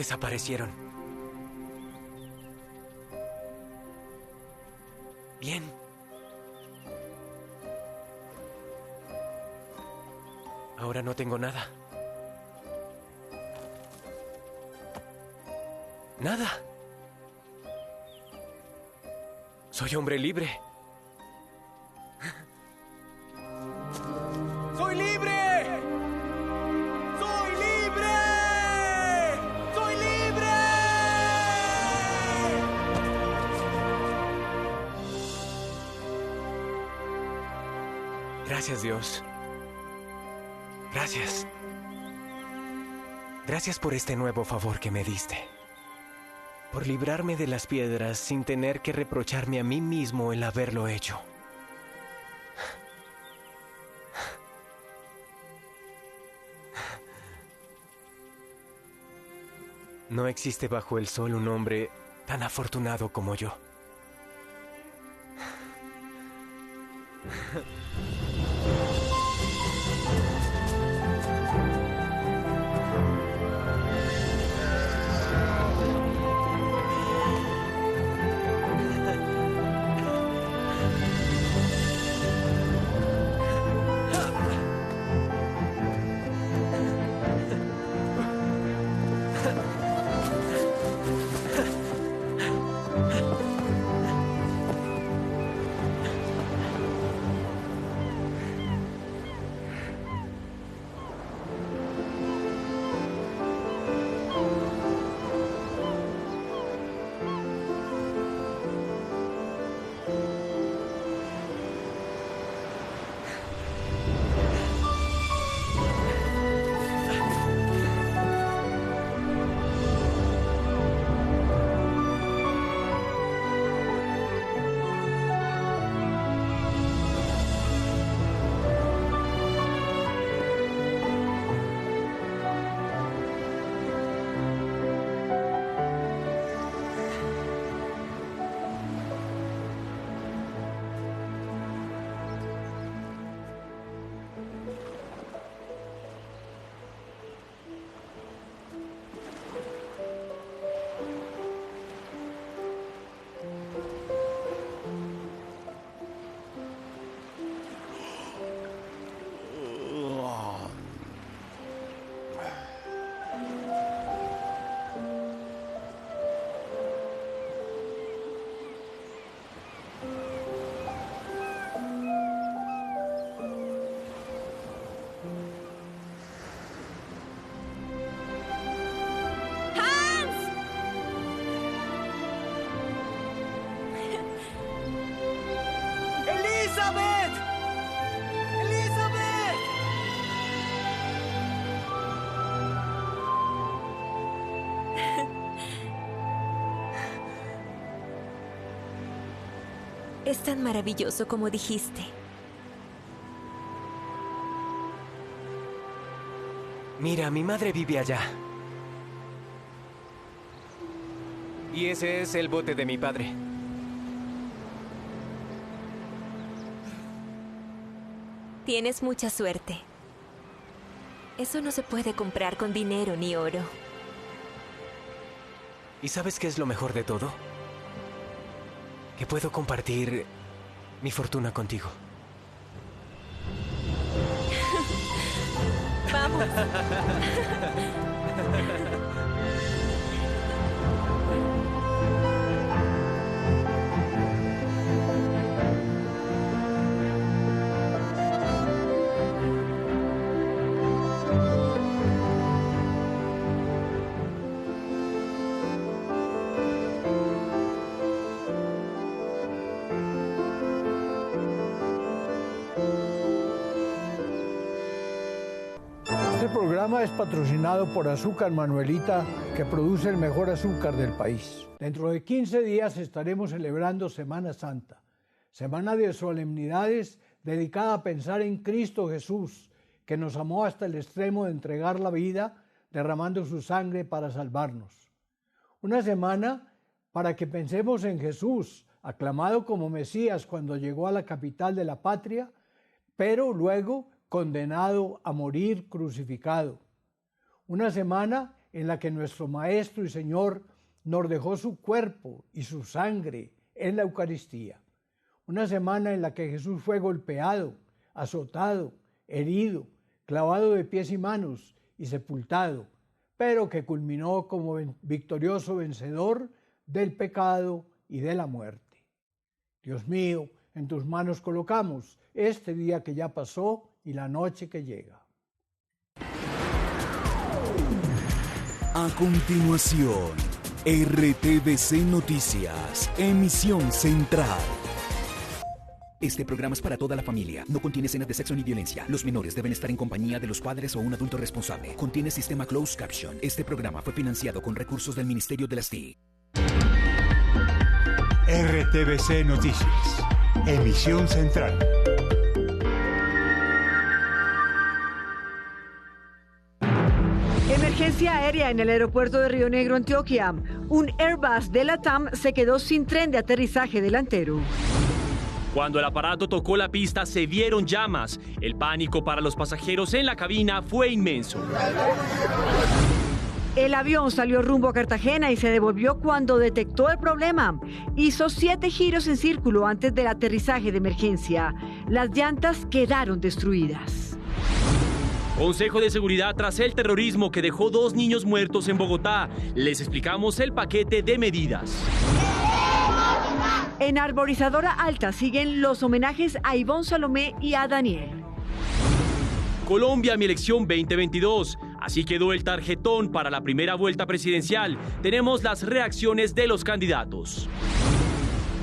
desaparecieron. Bien. Ahora no tengo nada. Nada. Soy hombre libre. ¡Soy libre! ¡Soy libre! ¡Soy libre! Gracias, Dios. Gracias. Gracias por este nuevo favor que me diste. Por librarme de las piedras sin tener que reprocharme a mí mismo el haberlo hecho. No existe bajo el sol un hombre tan afortunado como yo. Es tan maravilloso como dijiste. Mira, mi madre vive allá. Y ese es el bote de mi padre. Tienes mucha suerte. Eso no se puede comprar con dinero ni oro. ¿Y sabes qué es lo mejor de todo? Que puedo compartir mi fortuna contigo. Vamos. Este programa es patrocinado por Azúcar Manuelita, que produce el mejor azúcar del país. Dentro de 15 días estaremos celebrando Semana Santa, semana de solemnidades dedicada a pensar en Cristo Jesús, que nos amó hasta el extremo de entregar la vida, derramando su sangre para salvarnos. Una semana para que pensemos en Jesús, aclamado como Mesías cuando llegó a la capital de la patria, pero luego condenado a morir crucificado. Una semana en la que nuestro Maestro y Señor nos dejó su cuerpo y su sangre en la Eucaristía. Una semana en la que Jesús fue golpeado, azotado, herido, clavado de pies y manos y sepultado, pero que culminó como victorioso vencedor del pecado y de la muerte. Dios mío, en tus manos colocamos este día que ya pasó y la noche que llega. A continuación, RTVC Noticias, emisión central. Este programa es para toda la familia. No contiene escenas de sexo ni violencia. Los menores deben estar en compañía de los padres o un adulto responsable. Contiene sistema closed caption. Este programa fue financiado con recursos del Ministerio de las TIC. RTVC Noticias, emisión central. Emergencia aérea en el aeropuerto de Río Negro, Antioquia. Un Airbus de LATAM se quedó sin tren de aterrizaje delantero. Cuando el aparato tocó la pista se vieron llamas. El pánico para los pasajeros en la cabina fue inmenso. El avión salió rumbo a Cartagena y se devolvió cuando detectó el problema. Hizo 7 giros en círculo antes del aterrizaje de emergencia. Las llantas quedaron destruidas. Consejo de seguridad tras el terrorismo que dejó 2 niños muertos en Bogotá. Les explicamos el paquete de medidas. En Arborizadora Alta siguen los homenajes a Ivonne Salomé y a Daniel. Colombia, mi elección 2022. Así quedó el tarjetón para la primera vuelta presidencial. Tenemos las reacciones de los candidatos.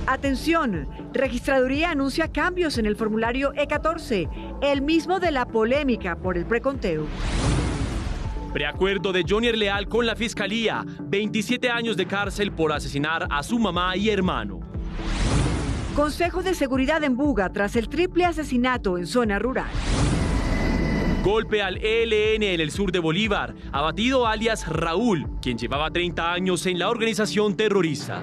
Atención, Registraduría anuncia cambios en el formulario E14, el mismo de la polémica por el preconteo. Preacuerdo de Johnny Leal con la Fiscalía, 27 años de cárcel por asesinar a su mamá y hermano. Consejo de Seguridad en Buga tras el triple asesinato en zona rural. Golpe al ELN en el sur de Bolívar, abatido alias Raúl, quien llevaba 30 años en la organización terrorista.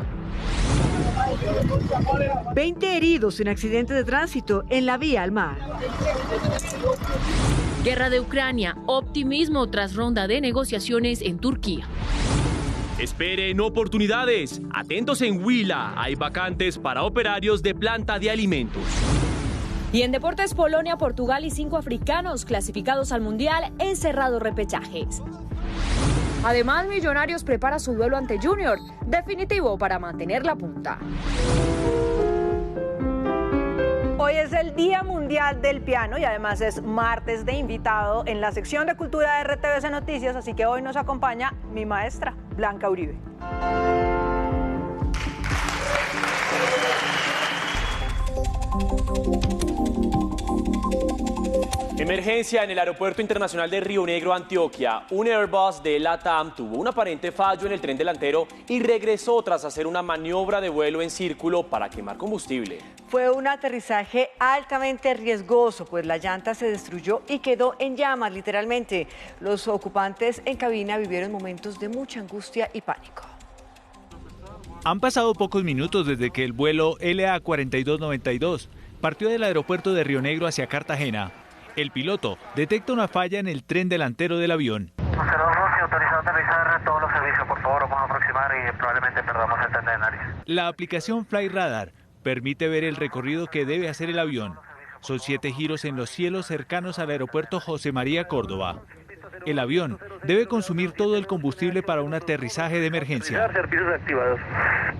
20 heridos en accidente de tránsito en la vía al mar. Guerra de Ucrania, optimismo tras ronda de negociaciones en Turquía. Esperen oportunidades. Atentos en Huila, hay vacantes para operarios de planta de alimentos. Y en deportes, Polonia, Portugal y 5 africanos clasificados al Mundial en cerrados repechajes. Además, Millonarios prepara su duelo ante Junior, definitivo para mantener la punta. Hoy es el Día Mundial del Piano y además es martes de invitado en la sección de Cultura de RTVC Noticias, así que hoy nos acompaña mi maestra, Blanca Uribe. Emergencia en el Aeropuerto Internacional de Río Negro, Antioquia. Un Airbus de LATAM tuvo un aparente fallo en el tren delantero y regresó tras hacer una maniobra de vuelo en círculo para quemar combustible. Fue un aterrizaje altamente riesgoso, pues la llanta se destruyó y quedó en llamas, literalmente. Los ocupantes en cabina vivieron momentos de mucha angustia y pánico. Han pasado pocos minutos desde que el vuelo LA4292 partió del aeropuerto de Río Negro hacia Cartagena. El piloto detecta una falla en el tren delantero del avión. Autorizado a aterrizar todos los servicios, por favor, vamos a aproximar y probablemente perdamos el tren de nariz. La aplicación FlyRadar permite ver el recorrido que debe hacer el avión. Son 7 giros en los cielos cercanos al aeropuerto José María Córdoba. El avión debe consumir todo el combustible para un aterrizaje de emergencia.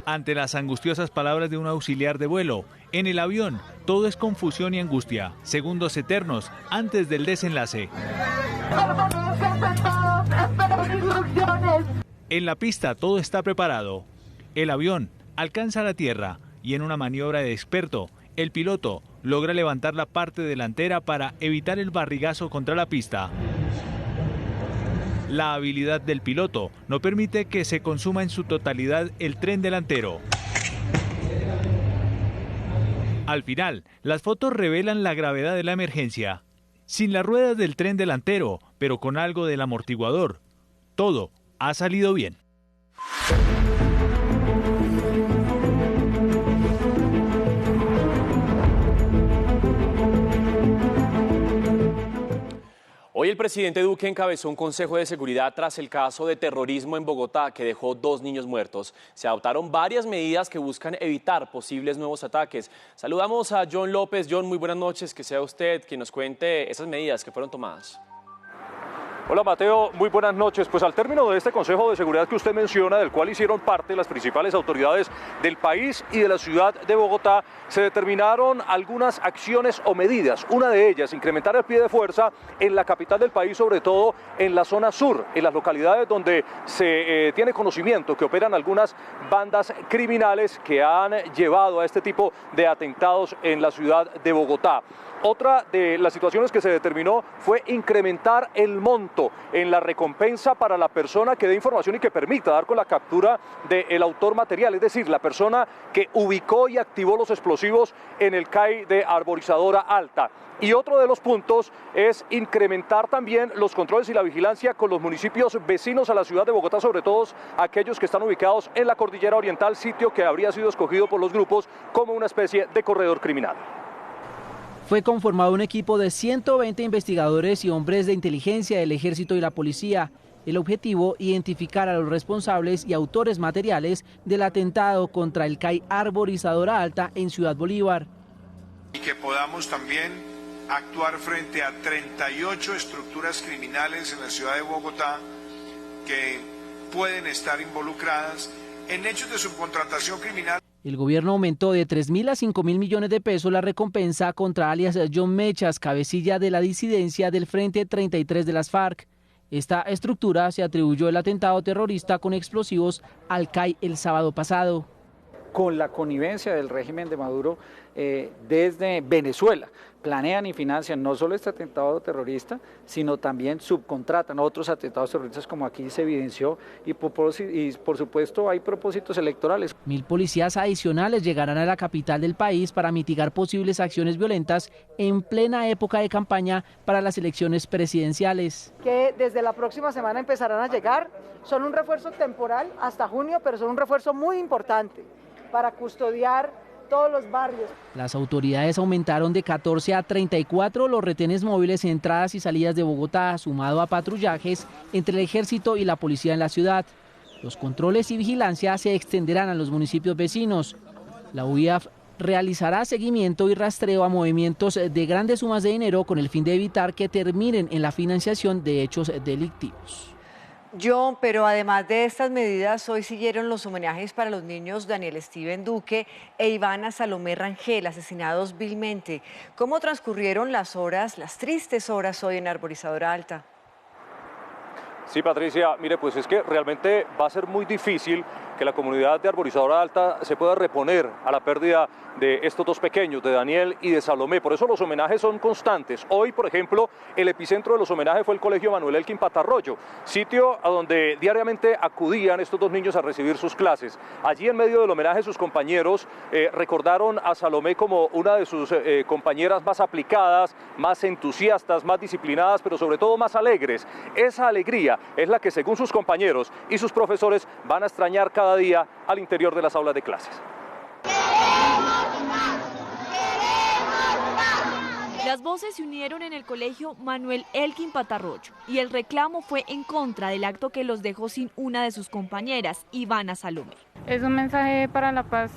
Ante las angustiosas palabras de un auxiliar de vuelo, en el avión todo es confusión y angustia, segundos eternos antes del desenlace. En la pista todo está preparado. El avión alcanza la tierra y en una maniobra de experto, el piloto logra levantar la parte delantera para evitar el barrigazo contra la pista. La habilidad del piloto no permite que se consuma en su totalidad el tren delantero. Al final, las fotos revelan la gravedad de la emergencia. Sin las ruedas del tren delantero, pero con algo del amortiguador, todo ha salido bien. Hoy el el presidente Duque encabezó un consejo de seguridad tras el caso de terrorismo en Bogotá que dejó 2 niños muertos. Se adoptaron varias medidas que buscan evitar posibles nuevos ataques. Saludamos a John López. John, muy buenas noches. Que sea usted quien nos cuente esas medidas que fueron tomadas. Hola Mateo, muy buenas noches. Pues al término de este Consejo de Seguridad que usted menciona, del cual hicieron parte las principales autoridades del país y de la ciudad de Bogotá, se determinaron algunas acciones o medidas. Una de ellas, incrementar el pie de fuerza en la capital del país, sobre todo en la zona sur, en las localidades donde se tiene conocimiento que operan algunas bandas criminales que han llevado a este tipo de atentados en la ciudad de Bogotá. Otra de las situaciones que se determinó fue incrementar el monto en la recompensa para la persona que dé información y que permita dar con la captura del autor material, es decir, la persona que ubicó y activó los explosivos en el CAI de Arborizadora Alta. Y otro de los puntos es incrementar también los controles y la vigilancia con los municipios vecinos a la ciudad de Bogotá, sobre todo aquellos que están ubicados en la Cordillera Oriental, sitio que habría sido escogido por los grupos como una especie de corredor criminal. Fue conformado un equipo de 120 investigadores y hombres de inteligencia del Ejército y la Policía. El objetivo, identificar a los responsables y autores materiales del atentado contra el CAI Arborizadora Alta en Ciudad Bolívar. Y que podamos también actuar frente a 38 estructuras criminales en la ciudad de Bogotá que pueden estar involucradas en hechos de subcontratación criminal. El gobierno aumentó de 3.000 a 5.000 millones de pesos la recompensa contra alias John Mechas, cabecilla de la disidencia del Frente 33 de las FARC. Esta estructura se atribuyó el atentado terrorista con explosivos al CAI el sábado pasado. Con la connivencia del régimen de Maduro desde Venezuela, planean y financian no solo este atentado terrorista, sino también subcontratan otros atentados terroristas como aquí se evidenció y por supuesto hay propósitos electorales. 1.000 policías adicionales llegarán a la capital del país para mitigar posibles acciones violentas en plena época de campaña para las elecciones presidenciales. Que desde la próxima semana empezarán a llegar, son un refuerzo temporal hasta junio, pero son un refuerzo muy importante para custodiar todos los barrios. Las autoridades aumentaron de 14 a 34 los retenes móviles en entradas y salidas de Bogotá, sumado a patrullajes entre el ejército y la policía en la ciudad. Los controles y vigilancia se extenderán a los municipios vecinos. La UIAF realizará seguimiento y rastreo a movimientos de grandes sumas de dinero con el fin de evitar que terminen en la financiación de hechos delictivos. John, pero además de estas medidas, hoy siguieron los homenajes para los niños Daniel Steven Duque e Ivana Salomé Rangel, asesinados vilmente. ¿Cómo transcurrieron las tristes horas hoy en Arborizadora Alta? Sí, Patricia, mire, pues es que realmente va a ser muy difícil que la comunidad de Arborizadora Alta se pueda reponer a la pérdida de estos 2 pequeños, de Daniel y de Salomé. Por eso los homenajes son constantes. Hoy, por ejemplo, el epicentro de los homenajes fue el Colegio Manuel Elkin Patarroyo, sitio a donde diariamente acudían estos 2 niños a recibir sus clases. Allí, en medio del homenaje, sus compañeros recordaron a Salomé como una de sus compañeras más aplicadas, más entusiastas, más disciplinadas, pero sobre todo más alegres. Esa alegría es la que, según sus compañeros y sus profesores, van a extrañar cada día al interior de las aulas de clases. Las voces se unieron en el colegio Manuel Elkin Patarroyo y el reclamo fue en contra del acto que los dejó sin una de sus compañeras, Ivana Salomé. Es un mensaje para la paz,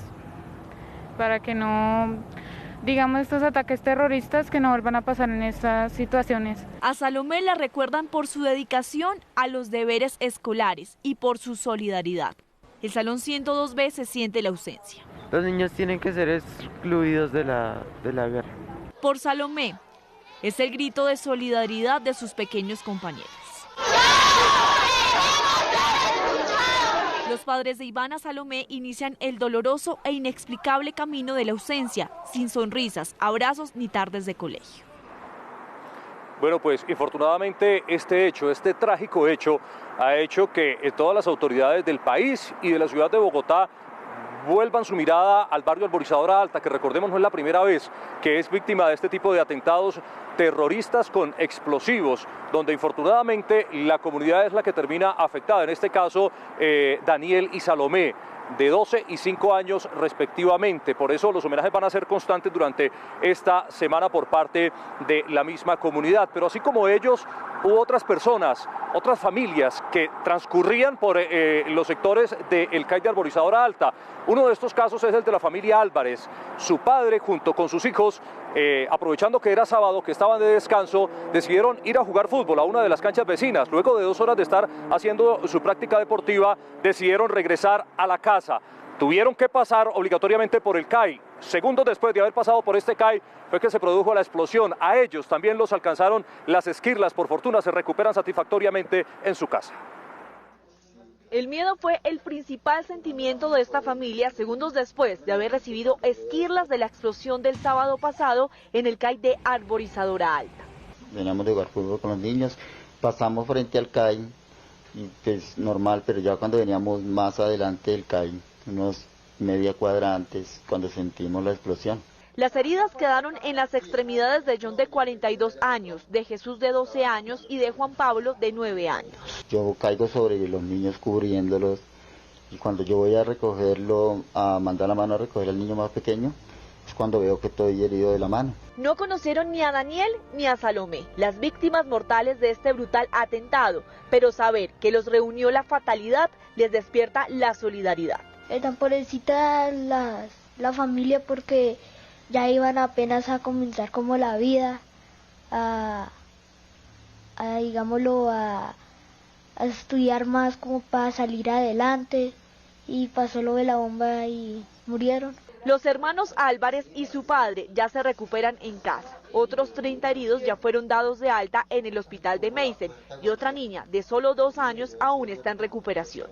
para que no, digamos, estos ataques terroristas que no vuelvan a pasar en estas situaciones. A Salomé la recuerdan por su dedicación a los deberes escolares y por su solidaridad. El Salón 102B se siente la ausencia. Los niños tienen que ser excluidos de la guerra. Por Salomé, es el grito de solidaridad de sus pequeños compañeros. Los padres de Ivana Salomé inician el doloroso e inexplicable camino de la ausencia, sin sonrisas, abrazos ni tardes de colegio. Bueno, pues infortunadamente este trágico hecho, ha hecho que todas las autoridades del país y de la ciudad de Bogotá vuelvan su mirada al barrio Arborizadora Alta, que recordemos no es la primera vez que es víctima de este tipo de atentados terroristas con explosivos, donde infortunadamente la comunidad es la que termina afectada, en este caso Daniel y Salomé. de 12 y 5 años respectivamente. Por eso los homenajes van a ser constantes durante esta semana por parte de la misma comunidad. Pero así como ellos, hubo otras personas, otras familias que transcurrían por los sectores del CAI de Arborizadora Alta. Uno de estos casos es el de la familia Álvarez. Su padre, junto con sus hijos, aprovechando que era sábado, que estaban de descanso, decidieron ir a jugar fútbol a una de las canchas vecinas. Luego de 2 horas de estar haciendo su práctica deportiva, decidieron regresar a la casa. Tuvieron que pasar obligatoriamente por el CAI. Segundos después de haber pasado por este CAI fue que se produjo la explosión. A ellos también los alcanzaron las esquirlas. Por fortuna se recuperan satisfactoriamente en su casa. El miedo fue el principal sentimiento de esta familia segundos después de haber recibido esquirlas de la explosión del sábado pasado en el CAI de Arborizadora Alta. Veníamos de jugar fútbol con los niños, pasamos frente al CAI y pues normal, pero ya cuando veníamos más adelante del CAI, unos media cuadra antes, cuando sentimos la explosión. Las heridas quedaron en las extremidades de John de 42 años, de Jesús de 12 años y de Juan Pablo de 9 años. Yo caigo sobre los niños cubriéndolos y cuando yo voy a recogerlo, a mandar la mano a recoger al niño más pequeño, es cuando veo que estoy herido de la mano. No conocieron ni a Daniel ni a Salomé, las víctimas mortales de este brutal atentado, pero saber que los reunió la fatalidad les despierta la solidaridad. Tan pobrecita la familia porque ya iban apenas a comenzar como la vida, a estudiar más como para salir adelante y pasó lo de la bomba y murieron. Los hermanos Álvarez y su padre ya se recuperan en casa. Otros 30 heridos ya fueron dados de alta en el hospital de Meissen y otra niña de solo 2 años aún está en recuperación.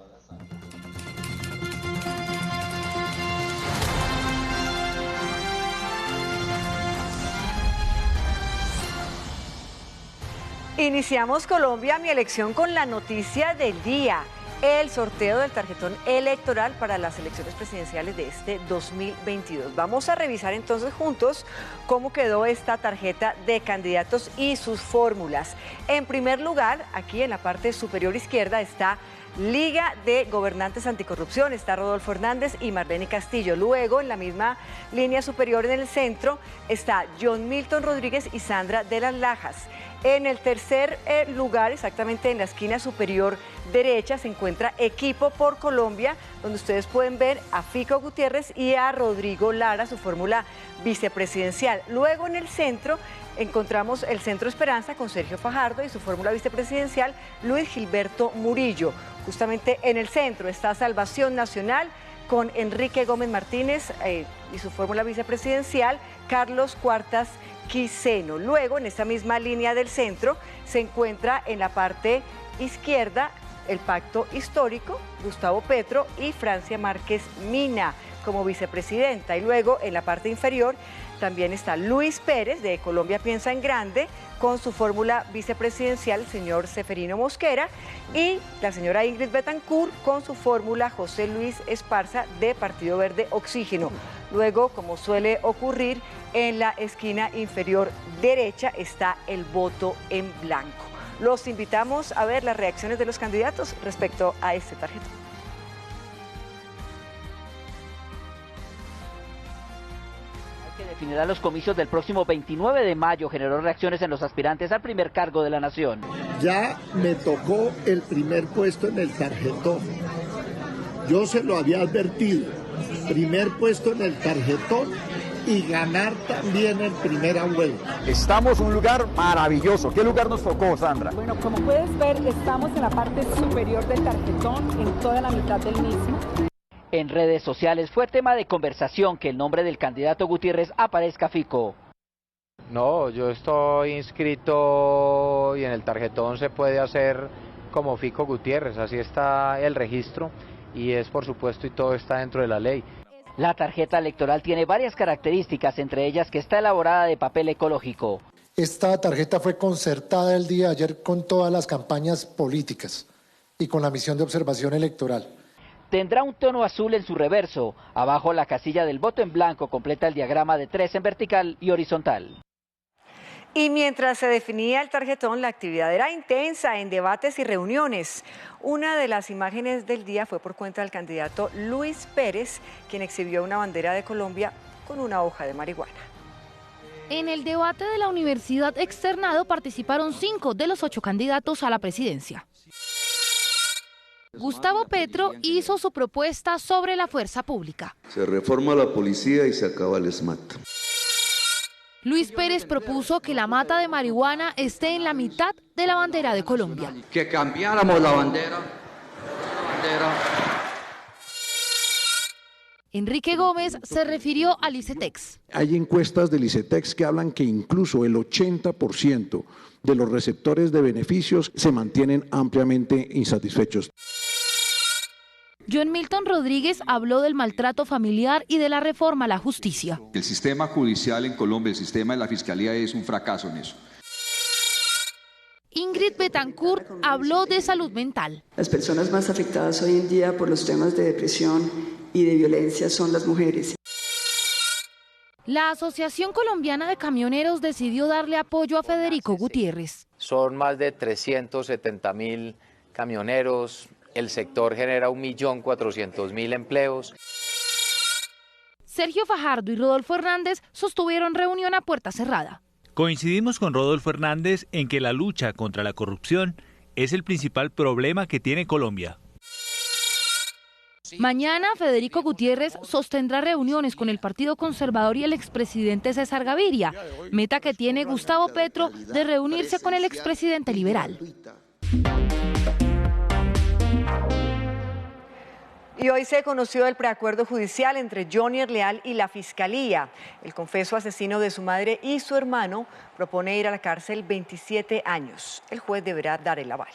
Iniciamos Colombia, mi elección, con la noticia del día, el sorteo del tarjetón electoral para las elecciones presidenciales de este 2022. Vamos a revisar entonces juntos cómo quedó esta tarjeta de candidatos y sus fórmulas. En primer lugar, aquí en la parte superior izquierda está Liga de Gobernantes Anticorrupción, está Rodolfo Hernández y Marlene Castillo. Luego, en la misma línea superior en el centro, está John Milton Rodríguez y Sandra de las Lajas. En el tercer lugar, exactamente en la esquina superior derecha, se encuentra Equipo por Colombia, donde ustedes pueden ver a Fico Gutiérrez y a Rodrigo Lara, su fórmula vicepresidencial. Luego en el centro encontramos el Centro Esperanza con Sergio Fajardo y su fórmula vicepresidencial Luis Gilberto Murillo. Justamente en el centro está Salvación Nacional con Enrique Gómez Martínez y su fórmula vicepresidencial Carlos Cuartas Quiseno. Luego, en esta misma línea del centro, se encuentra en la parte izquierda el Pacto Histórico, Gustavo Petro y Francia Márquez Mina como vicepresidenta. Y luego, en la parte inferior, también está Luis Pérez, de Colombia Piensa en Grande, con su fórmula vicepresidencial, el señor Seferino Mosquera, y la señora Ingrid Betancourt con su fórmula José Luis Esparza, de Partido Verde Oxígeno. Luego, como suele ocurrir, en la esquina inferior derecha está el voto en blanco. Los invitamos a ver las reacciones de los candidatos respecto a este tarjetón. Que definirá los comicios del próximo 29 de mayo generó reacciones en los aspirantes al primer cargo de la nación. Ya me tocó el primer puesto en el tarjetón. Yo se lo había advertido. Primer puesto en el tarjetón y ganar también en primera vuelta. Estamos en un lugar maravilloso. ¿Qué lugar nos tocó, Sandra? Bueno, como puedes ver, estamos en la parte superior del tarjetón, en toda la mitad del mismo. En redes sociales fue tema de conversación que el nombre del candidato Gutiérrez aparezca Fico. No, yo estoy inscrito y en el tarjetón se puede hacer como Fico Gutiérrez, así está el registro y es por supuesto y todo está dentro de la ley. La tarjeta electoral tiene varias características, entre ellas que está elaborada de papel ecológico. Esta tarjeta fue concertada el día de ayer con todas las campañas políticas y con la misión de observación electoral. Tendrá un tono azul en su reverso. Abajo la casilla del voto en blanco completa el diagrama de 3 en vertical y horizontal. Y mientras se definía el tarjetón, la actividad era intensa en debates y reuniones. Una de las imágenes del día fue por cuenta del candidato Luis Pérez, quien exhibió una bandera de Colombia con una hoja de marihuana. En el debate de la Universidad Externado participaron 5 de los 8 candidatos a la presidencia. Gustavo Petro hizo su propuesta sobre la fuerza pública. Se reforma la policía y se acaba el SMAT. Luis Pérez propuso que la mata de marihuana esté en la mitad de la bandera de Colombia. Que cambiáramos la bandera. Enrique Gómez se refirió al ICETEX. Hay encuestas del ICETEX que hablan que incluso el 80% de los receptores de beneficios se mantienen ampliamente insatisfechos. John Milton Rodríguez habló del maltrato familiar y de la reforma a la justicia. El sistema judicial en Colombia, el sistema de la Fiscalía es un fracaso en eso. Ingrid Betancourt habló de salud mental. Las personas más afectadas hoy en día por los temas de depresión y de violencia son las mujeres. La Asociación Colombiana de Camioneros decidió darle apoyo a Federico Gutiérrez. Son más de 370.000 camioneros. El sector genera 1.400.000 empleos. Sergio Fajardo y Rodolfo Hernández sostuvieron reunión a puerta cerrada. Coincidimos con Rodolfo Hernández en que la lucha contra la corrupción es el principal problema que tiene Colombia. Mañana Federico Gutiérrez sostendrá reuniones con el Partido Conservador y el expresidente César Gaviria, meta que tiene Gustavo Petro de reunirse con el expresidente liberal. Y hoy se conoció el preacuerdo judicial entre Jonier Leal y la Fiscalía. El confeso asesino de su madre y su hermano propone ir a la cárcel 27 años. El juez deberá dar el aval.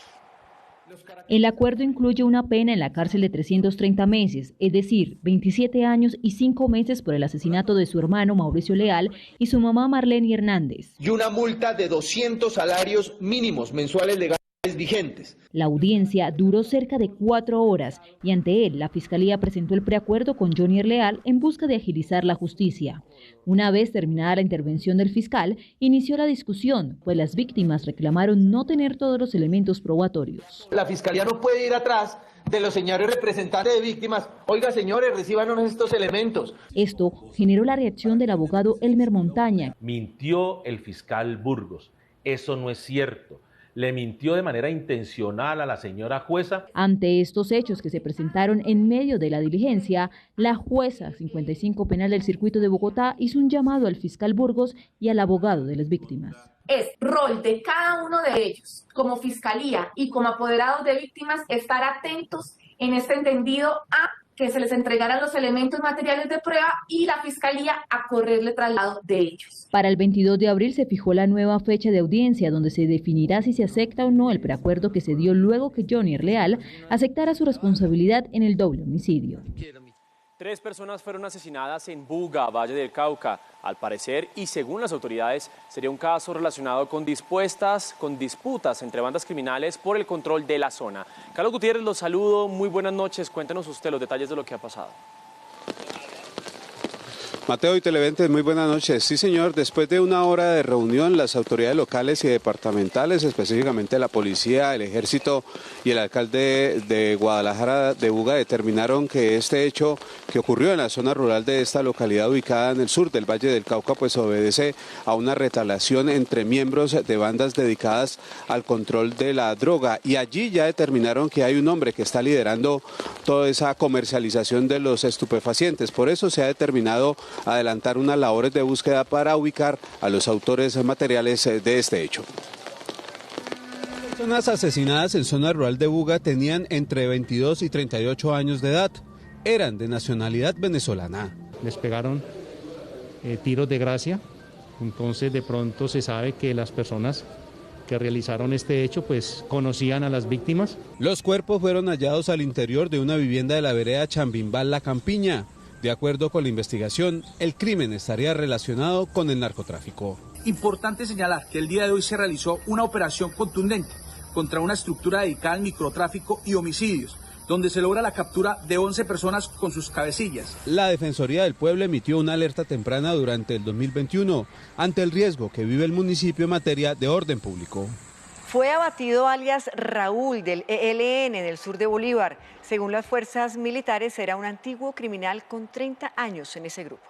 El acuerdo incluye una pena en la cárcel de 330 meses, es decir, 27 años y 5 meses por el asesinato de su hermano Mauricio Leal y su mamá Marlene Hernández. Y una multa de 200 salarios mínimos mensuales legales vigentes. La audiencia duró cerca de 4 horas y ante él la Fiscalía presentó el preacuerdo con Jonier Leal en busca de agilizar la justicia. Una vez terminada la intervención del fiscal, inició la discusión, pues las víctimas reclamaron no tener todos los elementos probatorios. La Fiscalía no puede ir atrás de los señores representantes de víctimas. Oiga, señores, recíbanos estos elementos. Esto generó la reacción del abogado Elmer Montaña. Mintió el fiscal Burgos. Eso no es cierto. Le mintió de manera intencional a la señora jueza. Ante estos hechos que se presentaron en medio de la diligencia, la jueza 55 penal del circuito de Bogotá hizo un llamado al fiscal Burgos y al abogado de las víctimas. Es rol de cada uno de ellos, como fiscalía y como apoderados de víctimas, estar atentos en este entendido a que se les entregaran los elementos materiales de prueba y la Fiscalía a correrle traslado de ellos. Para el 22 de abril se fijó la nueva fecha de audiencia donde se definirá si se acepta o no el preacuerdo que se dio luego que Jonier Leal aceptara su responsabilidad en el doble homicidio. 3 personas fueron asesinadas en Buga, Valle del Cauca. Al parecer, y según las autoridades, sería un caso relacionado con disputas entre bandas criminales por el control de la zona. Carlos Gutiérrez, los saludo, muy buenas noches. Cuéntenos usted los detalles de lo que ha pasado. Mateo y Televidentes, muy buenas noches. Sí, señor, después de una hora de reunión, las autoridades locales y departamentales, específicamente la policía, el ejército y el alcalde de Guadalajara de Buga, determinaron que este hecho que ocurrió en la zona rural de esta localidad ubicada en el sur del Valle del Cauca, pues obedece a una retaliación entre miembros de bandas dedicadas al control de la droga. Y allí ya determinaron que hay un hombre que está liderando toda esa comercialización de los estupefacientes. Por eso se ha determinado adelantar unas labores de búsqueda para ubicar a los autores materiales de este hecho. Las personas asesinadas en zona rural de Buga tenían entre 22 y 38 años de edad. Eran de nacionalidad venezolana. Les pegaron tiros de gracia, entonces de pronto se sabe que las personas que realizaron este hecho pues conocían a las víctimas. Los cuerpos fueron hallados al interior de una vivienda de la vereda Chambimbal La Campiña. De acuerdo con la investigación, el crimen estaría relacionado con el narcotráfico. Importante señalar que el día de hoy se realizó una operación contundente contra una estructura dedicada al microtráfico y homicidios, donde se logra la captura de 11 personas con sus cabecillas. La Defensoría del Pueblo emitió una alerta temprana durante el 2021 ante el riesgo que vive el municipio en materia de orden público. Fue abatido alias Raúl del ELN del sur de Bolívar. Según las fuerzas militares, era un antiguo criminal con 30 años en ese grupo.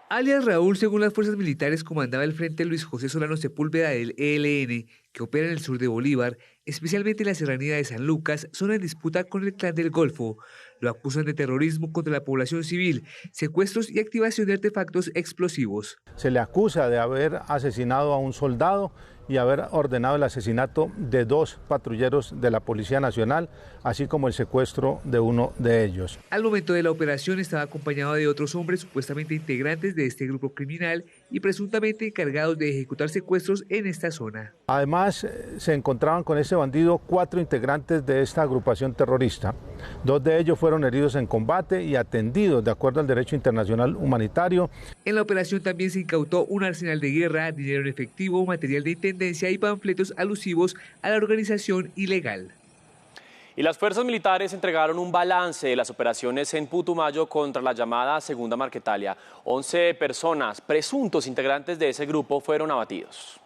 Alias Raúl, según las fuerzas militares, comandaba el Frente Luis José Solano Sepúlveda del ELN, que opera en el sur de Bolívar, especialmente en la serranía de San Lucas, zona en disputa con el Clan del Golfo. Lo acusan de terrorismo contra la población civil, secuestros y activación de artefactos explosivos. Se le acusa de haber asesinado a un soldado y haber ordenado el asesinato de 2 patrulleros de la Policía Nacional, así como el secuestro de uno de ellos. Al momento de la operación estaba acompañado de otros hombres supuestamente integrantes de este grupo criminal y presuntamente encargados de ejecutar secuestros en esta zona. Además, se encontraban con este bandido 4 integrantes de esta agrupación terrorista. 2 de ellos fueron heridos en combate y atendidos de acuerdo al derecho internacional humanitario. En la operación también se incautó un arsenal de guerra, dinero en efectivo, material de intendencia y panfletos alusivos a la organización ilegal. Y las fuerzas militares entregaron un balance de las operaciones en Putumayo contra la llamada Segunda Marquetalia. 11 personas, presuntos integrantes de ese grupo, fueron abatidos.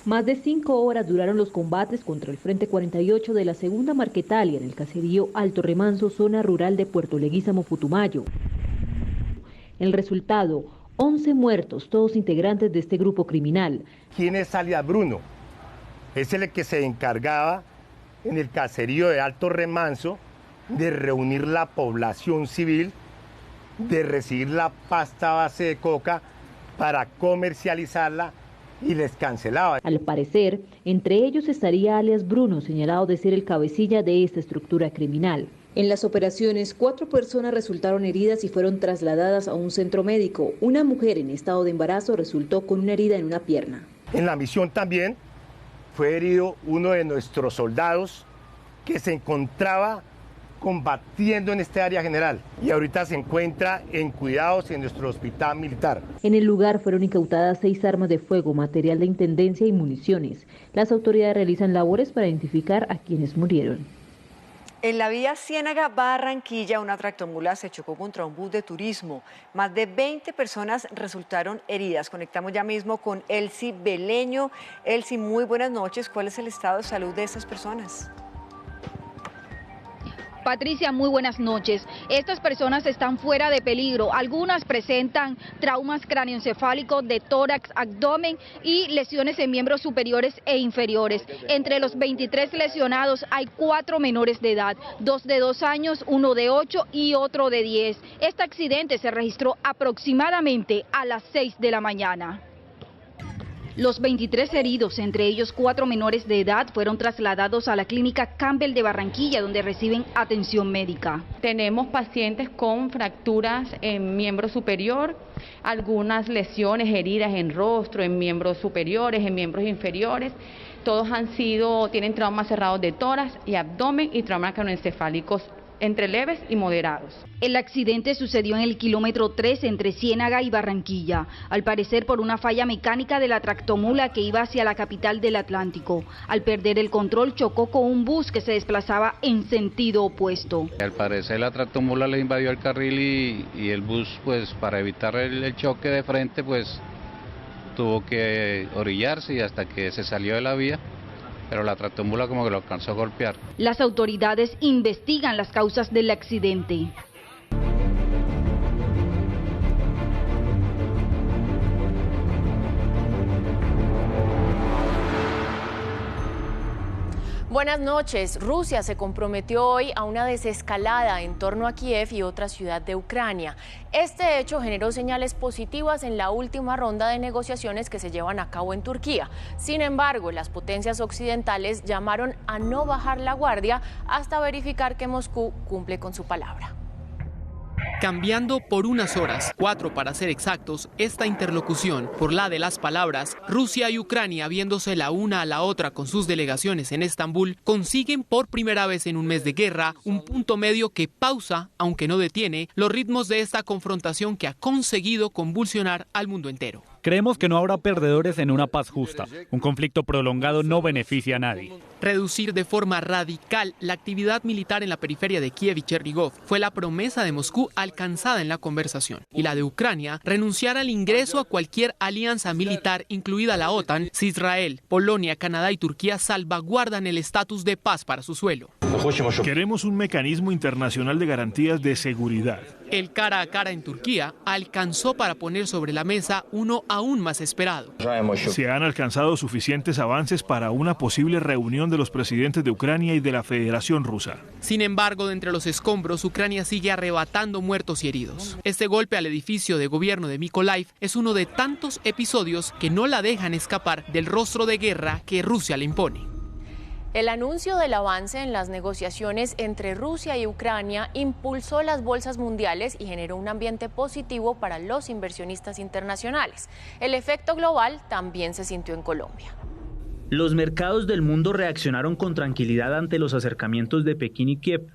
Más de 5 horas duraron los combates contra el Frente 48 de la Segunda Marquetalia en el caserío Alto Remanso, zona rural de Puerto Leguízamo, Putumayo. El resultado: 11 muertos, todos integrantes de este grupo criminal. ¿Quién es alias Bruno? Es el que se encargaba en el caserío de Alto Remanso de reunir la población civil, de recibir la pasta base de coca para comercializarla y les cancelaba. Al parecer, entre ellos estaría alias Bruno, señalado de ser el cabecilla de esta estructura criminal. En las operaciones, 4 personas resultaron heridas y fueron trasladadas a un centro médico. Una mujer en estado de embarazo resultó con una herida en una pierna. En la misión también fue herido uno de nuestros soldados que se encontraba combatiendo en este área general y ahorita se encuentra en cuidados en nuestro hospital militar. En el lugar fueron incautadas 6 armas de fuego, material de intendencia y municiones. Las autoridades realizan labores para identificar a quienes murieron. En la vía Ciénaga-Barranquilla, una tractomula se chocó contra un bus de turismo. Más de 20 personas resultaron heridas. Conectamos ya mismo con Elsie Beleño. Elsie, muy buenas noches. ¿Cuál es el estado de salud de estas personas? Patricia, muy buenas noches. Estas personas están fuera de peligro. Algunas presentan traumas cráneoencefálicos de tórax, abdomen y lesiones en miembros superiores e inferiores. Entre los 23 lesionados hay 4 menores de edad, 2 de 2 años, 1 de 8 y otro de 10. Este accidente se registró aproximadamente a las 6 de la mañana. Los 23 heridos, entre ellos 4 menores de edad, fueron trasladados a la clínica Campbell de Barranquilla, donde reciben atención médica. Tenemos pacientes con fracturas en miembro superior, algunas lesiones, heridas en rostro, en miembros superiores, en miembros inferiores. Todos tienen traumas cerrados de tórax y abdomen y traumas craneoencefálicos entre leves y moderados. El accidente sucedió en el kilómetro 3 entre Ciénaga y Barranquilla, al parecer por una falla mecánica de la tractomula que iba hacia la capital del Atlántico. Al perder el control chocó con un bus que se desplazaba en sentido opuesto. Al parecer la tractomula le invadió el carril y el bus, pues para evitar el choque de frente, pues tuvo que orillarse y hasta que se salió de la vía, pero la tractomula como que lo alcanzó a golpear. Las autoridades investigan las causas del accidente. Buenas noches. Rusia se comprometió hoy a una desescalada en torno a Kiev y otra ciudad de Ucrania. Este hecho generó señales positivas en la última ronda de negociaciones que se llevan a cabo en Turquía. Sin embargo, las potencias occidentales llamaron a no bajar la guardia hasta verificar que Moscú cumple con su palabra. Cambiando por unas horas, 4 para ser exactos, esta interlocución, por la de las palabras, Rusia y Ucrania viéndose la una a la otra con sus delegaciones en Estambul, consiguen por primera vez en un mes de guerra un punto medio que pausa, aunque no detiene, los ritmos de esta confrontación que ha conseguido convulsionar al mundo entero. Creemos que no habrá perdedores en una paz justa. Un conflicto prolongado no beneficia a nadie. Reducir de forma radical la actividad militar en la periferia de Kiev y Chernígov fue la promesa de Moscú alcanzada en la conversación. Y la de Ucrania, renunciar al ingreso a cualquier alianza militar, incluida la OTAN, si Israel, Polonia, Canadá y Turquía salvaguardan el estatus de paz para su suelo. Queremos un mecanismo internacional de garantías de seguridad. El cara a cara en Turquía alcanzó para poner sobre la mesa uno aún más esperado. Se han alcanzado suficientes avances para una posible reunión de los presidentes de Ucrania y de la Federación Rusa. Sin embargo, de entre los escombros, Ucrania sigue arrebatando muertos y heridos. Este golpe al edificio de gobierno de Mykolaiv es uno de tantos episodios que no la dejan escapar del rostro de guerra que Rusia le impone. El anuncio del avance en las negociaciones entre Rusia y Ucrania impulsó las bolsas mundiales y generó un ambiente positivo para los inversionistas internacionales. El efecto global también se sintió en Colombia. Los mercados del mundo reaccionaron con tranquilidad ante los acercamientos de Pekín y Kiev.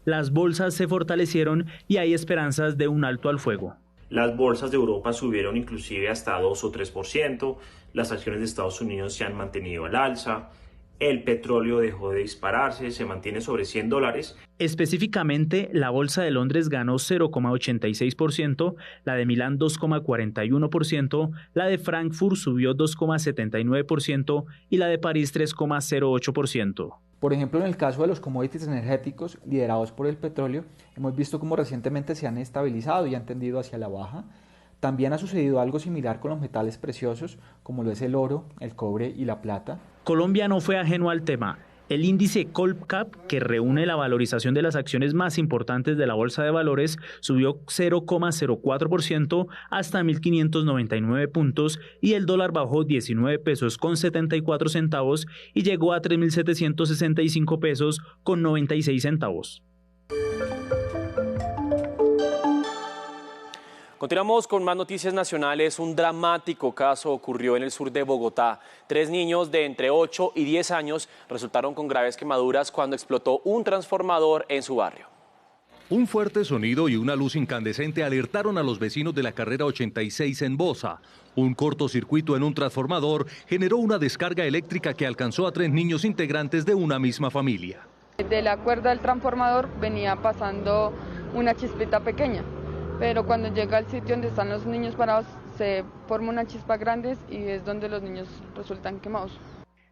Las bolsas se fortalecieron y hay esperanzas de un alto al fuego. Las bolsas de Europa subieron inclusive hasta 2 o 3%, las acciones de Estados Unidos se han mantenido al alza. El petróleo dejó de dispararse, se mantiene sobre $100. Específicamente, la bolsa de Londres ganó 0,86%, la de Milán 2,41%, la de Frankfurt subió 2,79% y la de París 3,08%. Por ejemplo, en el caso de los commodities energéticos liderados por el petróleo, hemos visto cómo recientemente se han estabilizado y han tendido hacia la baja. También ha sucedido algo similar con los metales preciosos, como lo es el oro, el cobre y la plata. Colombia no fue ajeno al tema. El índice Colcap, que reúne la valorización de las acciones más importantes de la Bolsa de Valores, subió 0,04% hasta 1.599 puntos y el dólar bajó 19 pesos con 74 centavos y llegó a 3.765 pesos con 96 centavos. Continuamos con más noticias nacionales. Un dramático caso ocurrió en el sur de Bogotá. 3 niños de entre 8 y 10 años resultaron con graves quemaduras cuando explotó un transformador en su barrio. Un fuerte sonido y una luz incandescente alertaron a los vecinos de la carrera 86 en Bosa. Un cortocircuito en un transformador generó una descarga eléctrica que alcanzó a 3 niños integrantes de una misma familia. De la cuerda del transformador venía pasando una chispita pequeña, pero cuando llega al sitio donde están los niños parados se forma una chispa grande y es donde los niños resultan quemados.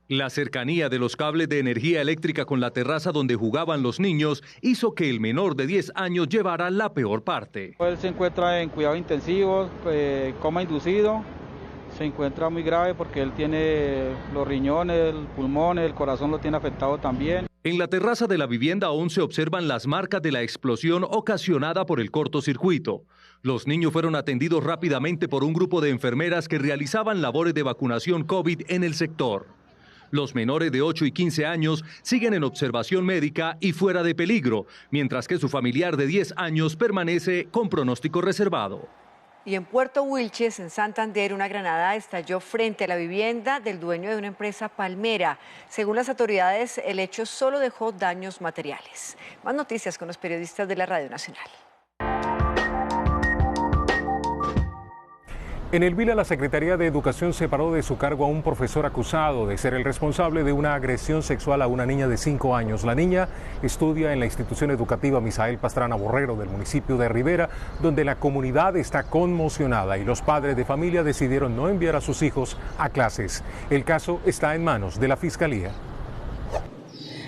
La cercanía de los cables de energía eléctrica con la terraza donde jugaban los niños hizo que el menor de 10 años llevara la peor parte. Él se encuentra en cuidados intensivos, coma inducido, se encuentra muy grave porque él tiene los riñones, el pulmón, el corazón lo tiene afectado también. En la terraza de la vivienda aún se observan las marcas de la explosión ocasionada por el cortocircuito. Los niños fueron atendidos rápidamente por un grupo de enfermeras que realizaban labores de vacunación COVID en el sector. Los menores de 8 y 15 años siguen en observación médica y fuera de peligro, mientras que su familiar de 10 años permanece con pronóstico reservado. Y en Puerto Wilches, en Santander, una granada estalló frente a la vivienda del dueño de una empresa palmera. Según las autoridades, el hecho solo dejó daños materiales. Más noticias con los periodistas de la Radio Nacional. En el Vila, la Secretaría de Educación separó de su cargo a un profesor acusado de ser el responsable de una agresión sexual a una niña de 5 años. La niña estudia en la institución educativa Misael Pastrana Borrero del municipio de Rivera, donde la comunidad está conmocionada y los padres de familia decidieron no enviar a sus hijos a clases. El caso está en manos de la Fiscalía.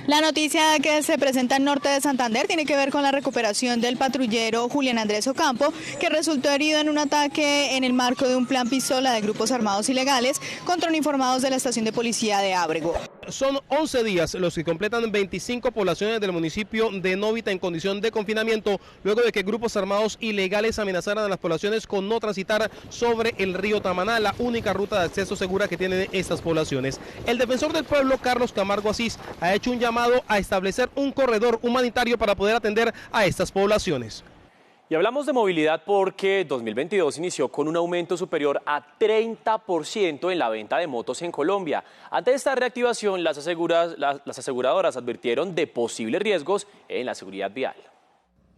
La noticia que se presenta en norte de Santander tiene que ver con la recuperación del patrullero Julián Andrés Ocampo, que resultó herido en un ataque en el marco de un plan pistola de grupos armados ilegales contra uniformados de la estación de policía de Ábrego. Son 11 días los que completan 25 poblaciones del municipio de Novita en condición de confinamiento, luego de que grupos armados ilegales amenazaran a las poblaciones con no transitar sobre el río Tamaná, la única ruta de acceso segura que tienen estas poblaciones. El defensor del pueblo, Carlos Camargo Asís, ha hecho un llamado a establecer un corredor humanitario para poder atender a estas poblaciones. Y hablamos de movilidad porque 2022 inició con un aumento superior a 30% en la venta de motos en Colombia. Ante esta reactivación, las aseguradoras advirtieron de posibles riesgos en la seguridad vial.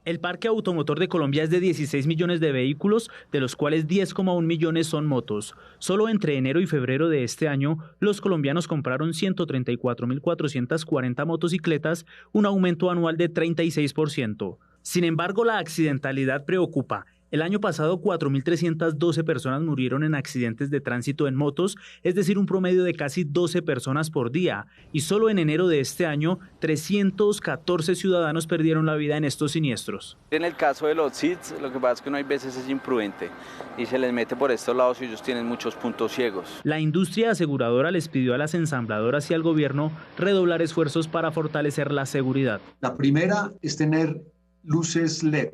El parque automotor de Colombia es de 16 millones de vehículos, de los cuales 10,1 millones son motos. Solo entre enero y febrero de este año, los colombianos compraron 134.440 motocicletas, un aumento anual de 36%. Sin embargo, la accidentalidad preocupa. El año pasado, 4.312 personas murieron en accidentes de tránsito en motos, es decir, un promedio de casi 12 personas por día. Y solo en enero de este año, 314 ciudadanos perdieron la vida en estos siniestros. En el caso de los SIDS, lo que pasa es que no hay veces es imprudente y se les mete por estos lados y ellos tienen muchos puntos ciegos. La industria aseguradora les pidió a las ensambladoras y al gobierno redoblar esfuerzos para fortalecer la seguridad. La primera es tener luces LED.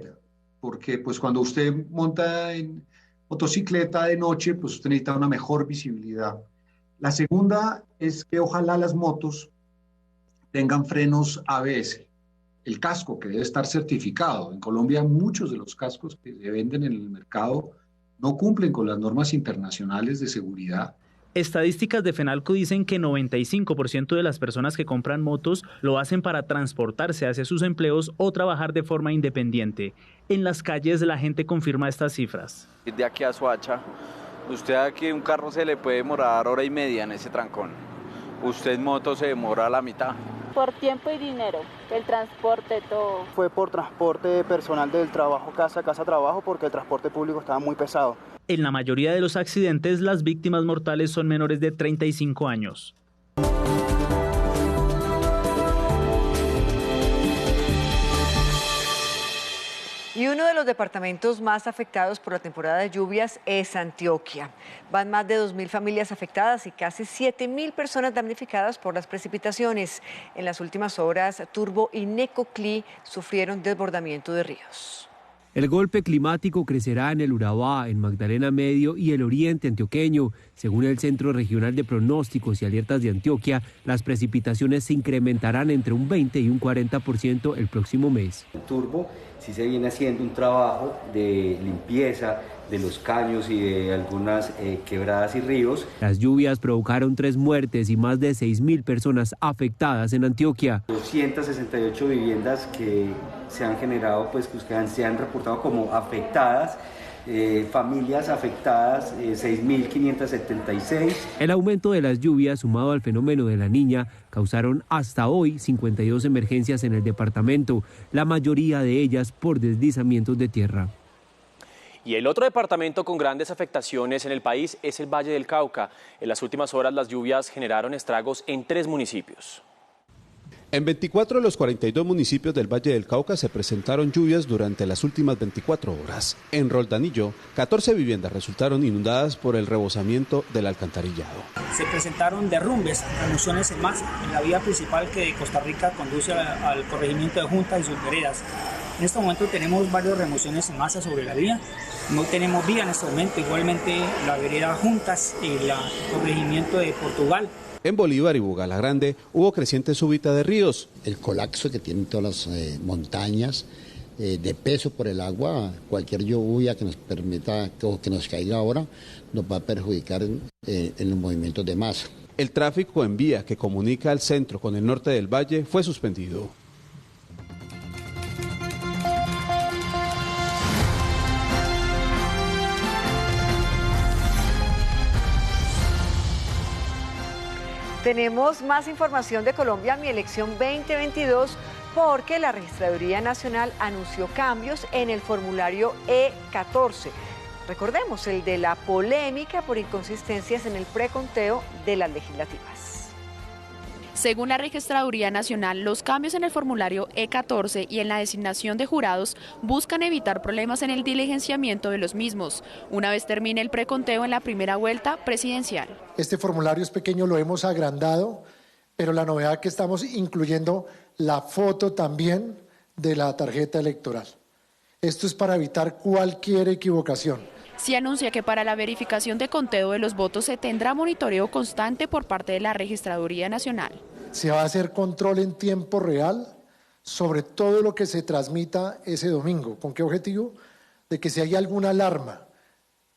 Porque pues cuando usted monta en motocicleta de noche, pues usted necesita una mejor visibilidad. La segunda es que ojalá las motos tengan frenos ABS. El casco que debe estar certificado. En Colombia muchos de los cascos que se venden en el mercado no cumplen con las normas internacionales de seguridad. Estadísticas de Fenalco dicen que 95% de las personas que compran motos lo hacen para transportarse hacia sus empleos o trabajar de forma independiente. En las calles la gente confirma estas cifras. De aquí a Soacha, usted aquí un carro se le puede demorar hora y media en ese trancón. Usted en moto se demora la mitad. Por tiempo y dinero, el transporte, todo. Fue por transporte personal del trabajo, casa trabajo, porque el transporte público estaba muy pesado. En la mayoría de los accidentes, las víctimas mortales son menores de 35 años. Y uno de los departamentos más afectados por la temporada de lluvias es Antioquia. Van más de 2.000 familias afectadas y casi 7.000 personas damnificadas por las precipitaciones. En las últimas horas, Turbo y Necoclí sufrieron desbordamiento de ríos. El golpe climático crecerá en el Urabá, en Magdalena Medio y el oriente antioqueño. Según el Centro Regional de Pronósticos y Alertas de Antioquia, las precipitaciones se incrementarán entre un 20 y un 40% el próximo mes. El Turbo sí se viene haciendo un trabajo de limpieza de los caños y de algunas quebradas y ríos. Las lluvias provocaron 3 muertes y más de 6.000 personas afectadas en Antioquia. 268 viviendas que se han generado, pues que se han reportado como afectadas, familias afectadas, 6.576. El aumento de las lluvias sumado al fenómeno de la Niña causaron hasta hoy 52 emergencias en el departamento, la mayoría de ellas por deslizamientos de tierra. Y el otro departamento con grandes afectaciones en el país es el Valle del Cauca. En las últimas horas las lluvias generaron estragos en 3 municipios. En 24 de los 42 municipios del Valle del Cauca se presentaron lluvias durante las últimas 24 horas. En Roldanillo, 14 viviendas resultaron inundadas por el rebosamiento del alcantarillado. Se presentaron derrumbes, remociones en masa en la vía principal que de Costa Rica conduce al corregimiento de Junta y sus veredas. En este momento tenemos varias remociones en masa sobre la vía. No tenemos vía en este momento, igualmente la vereda Juntas y el corregimiento de Portugal. En Bolívar y Bugalagrande hubo creciente súbita de ríos. El colapso que tienen todas las montañas de peso por el agua, cualquier lluvia que nos permita o que nos caiga ahora nos va a perjudicar en los movimientos de masa. El tráfico en vía que comunica el centro con el norte del valle fue suspendido. Tenemos más información de Colombia, Mi Elección 2022, porque la Registraduría Nacional anunció cambios en el formulario E14. Recordemos, el de la polémica por inconsistencias en el preconteo de las legislativas. Según la Registraduría Nacional, los cambios en el formulario E14 y en la designación de jurados buscan evitar problemas en el diligenciamiento de los mismos, una vez termine el preconteo en la primera vuelta presidencial. Este formulario es pequeño, lo hemos agrandado, pero la novedad es que estamos incluyendo la foto también de la tarjeta electoral. Esto es para evitar cualquier equivocación. Se anuncia que para la verificación de conteo de los votos se tendrá monitoreo constante por parte de la Registraduría Nacional. Se va a hacer control en tiempo real sobre todo lo que se transmita ese domingo. ¿Con qué objetivo? De que si hay alguna alarma,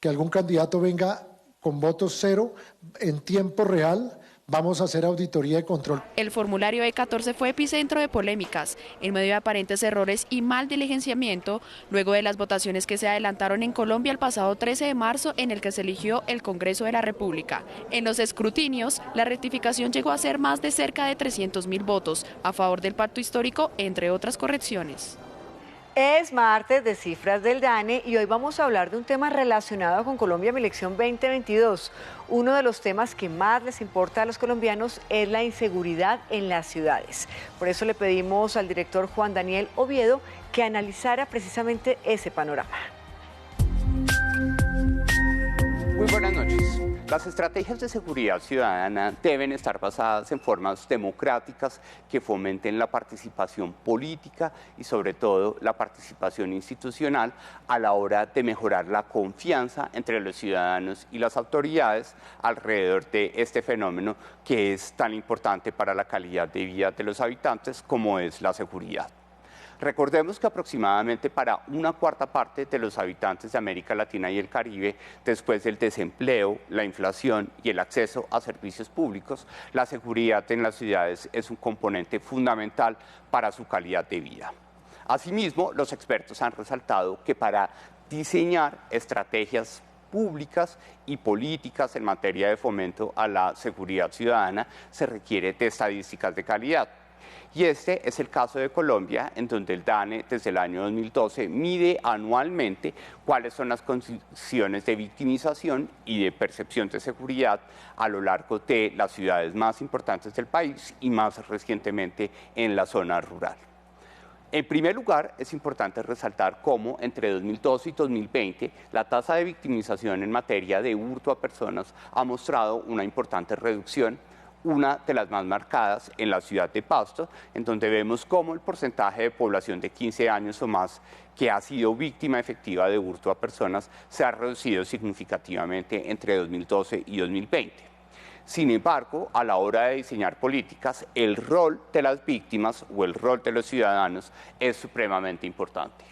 que algún candidato venga con votos cero en tiempo real, Vamos a hacer auditoría de control. El formulario E14 fue epicentro de polémicas, en medio de aparentes errores y mal diligenciamiento, luego de las votaciones que se adelantaron en Colombia el pasado 13 de marzo, en el que se eligió el Congreso de la República. En los escrutinios, la rectificación llegó a ser más de cerca de 300.000 votos a favor del pacto histórico, entre otras correcciones. Es martes de cifras del DANE y hoy vamos a hablar de un tema relacionado con Colombia Mi Elección 2022. Uno de los temas que más les importa a los colombianos es la inseguridad en las ciudades. Por eso le pedimos al director Juan Daniel Oviedo que analizara precisamente ese panorama. Muy buenas noches. Las estrategias de seguridad ciudadana deben estar basadas en formas democráticas que fomenten la participación política y sobre todo la participación institucional a la hora de mejorar la confianza entre los ciudadanos y las autoridades alrededor de este fenómeno que es tan importante para la calidad de vida de los habitantes como es la seguridad. Recordemos que aproximadamente para una cuarta parte de los habitantes de América Latina y el Caribe, después del desempleo, la inflación y el acceso a servicios públicos, la seguridad en las ciudades es un componente fundamental para su calidad de vida. Asimismo, los expertos han resaltado que para diseñar estrategias públicas y políticas en materia de fomento a la seguridad ciudadana se requiere de estadísticas de calidad. Y este es el caso de Colombia, en donde el DANE desde el año 2012 mide anualmente cuáles son las condiciones de victimización y de percepción de seguridad a lo largo de las ciudades más importantes del país y más recientemente en la zona rural. En primer lugar, es importante resaltar cómo entre 2012 y 2020 la tasa de victimización en materia de hurto a personas ha mostrado una importante reducción, una de las más marcadas en la ciudad de Pasto, en donde vemos cómo el porcentaje de población de 15 años o más que ha sido víctima efectiva de hurto a personas se ha reducido significativamente entre 2012 y 2020. Sin embargo, a la hora de diseñar políticas, el rol de las víctimas o el rol de los ciudadanos es supremamente importante.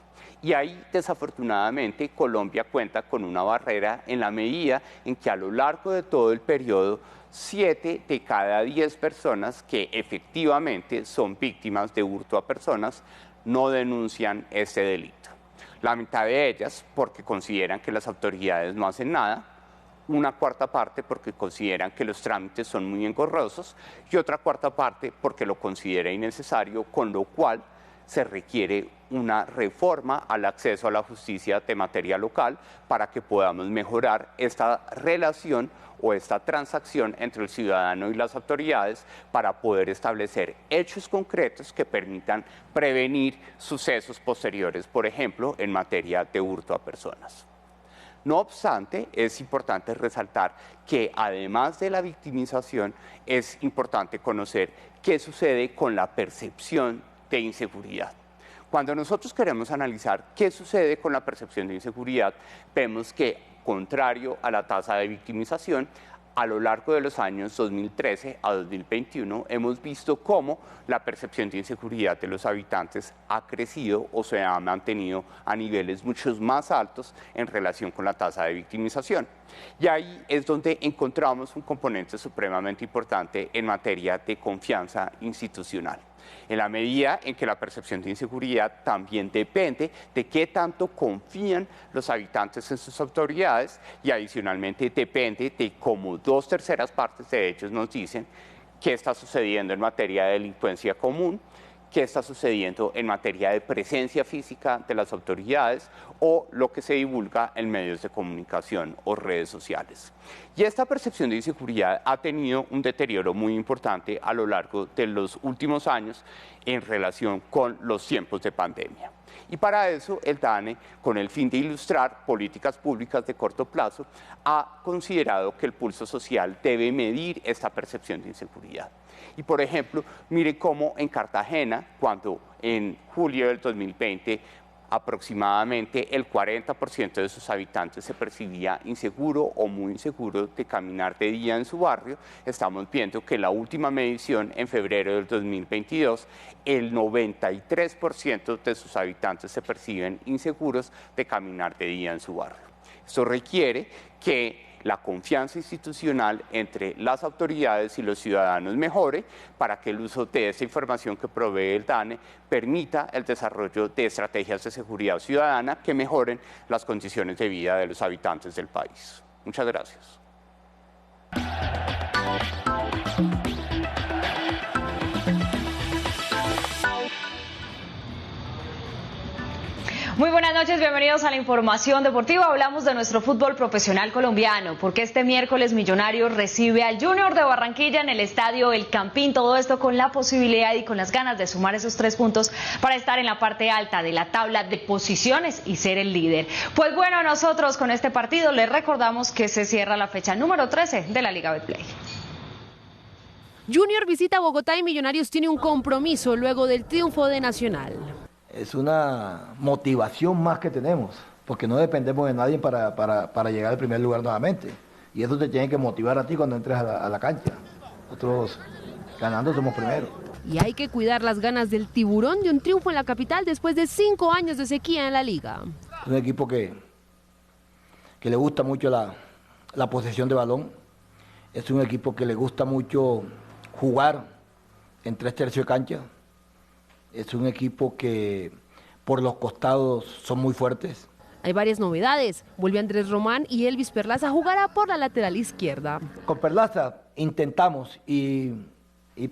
Y ahí, desafortunadamente, Colombia cuenta con una barrera en la medida en que a lo largo de todo el periodo 7 de cada 10 personas que efectivamente son víctimas de hurto a personas no denuncian este delito. La mitad de ellas porque consideran que las autoridades no hacen nada, una cuarta parte porque consideran que los trámites son muy engorrosos y otra cuarta parte porque lo considera innecesario, con lo cual se requiere una reforma al acceso a la justicia de materia local para que podamos mejorar esta relación o esta transacción entre el ciudadano y las autoridades para poder establecer hechos concretos que permitan prevenir sucesos posteriores, por ejemplo, en materia de hurto a personas. No obstante, es importante resaltar que además de la victimización, es importante conocer qué sucede con la percepción de inseguridad. Cuando nosotros queremos analizar qué sucede con la percepción de inseguridad, vemos que, contrario a la tasa de victimización, a lo largo de los años 2013 a 2021 hemos visto cómo la percepción de inseguridad de los habitantes ha crecido o se ha mantenido a niveles mucho más altos en relación con la tasa de victimización. Y ahí es donde encontramos un componente supremamente importante en materia de confianza institucional. En la medida en que la percepción de inseguridad también depende de qué tanto confían los habitantes en sus autoridades y adicionalmente depende de cómo 2/3 partes de ellos nos dicen qué está sucediendo en materia de delincuencia común, qué está sucediendo en materia de presencia física de las autoridades o lo que se divulga en medios de comunicación o redes sociales. Y esta percepción de inseguridad ha tenido un deterioro muy importante a lo largo de los últimos años en relación con los tiempos de pandemia. Y para eso el DANE, con el fin de ilustrar políticas públicas de corto plazo, ha considerado que el pulso social debe medir esta percepción de inseguridad. Y por ejemplo, mire cómo en Cartagena, cuando en julio del 2020 aproximadamente el 40% de sus habitantes se percibía inseguro o muy inseguro de caminar de día en su barrio, estamos viendo que en la última medición en febrero del 2022, el 93% de sus habitantes se perciben inseguros de caminar de día en su barrio. Esto requiere que la confianza institucional entre las autoridades y los ciudadanos mejore, para que el uso de esta información que provee el DANE permita el desarrollo de estrategias de seguridad ciudadana que mejoren las condiciones de vida de los habitantes del país. Muchas gracias. Muy buenas noches, bienvenidos a la información deportiva. Hablamos de nuestro fútbol profesional colombiano, porque este miércoles Millonarios recibe al Junior de Barranquilla en el estadio El Campín. Todo esto con la posibilidad y con las ganas de sumar esos 3 puntos para estar en la parte alta de la tabla de posiciones y ser el líder. Pues bueno, nosotros con este partido les recordamos que se cierra la fecha número 13 de la Liga Betplay. Junior visita Bogotá y Millonarios tiene un compromiso luego del triunfo de Nacional. Es una motivación más que tenemos, porque no dependemos de nadie para llegar al primer lugar nuevamente. Y eso te tiene que motivar a ti cuando entres a la cancha. Nosotros ganando somos primeros. Y hay que cuidar las ganas del Tiburón de un triunfo en la capital después de 5 años de sequía en la liga. Es un equipo que le gusta mucho la posesión de balón. Es un equipo que le gusta mucho jugar en 3 tercios de cancha. Es un equipo que por los costados son muy fuertes. Hay varias novedades. Vuelve Andrés Román y Elvis Perlaza jugará por la lateral izquierda. Con Perlaza intentamos y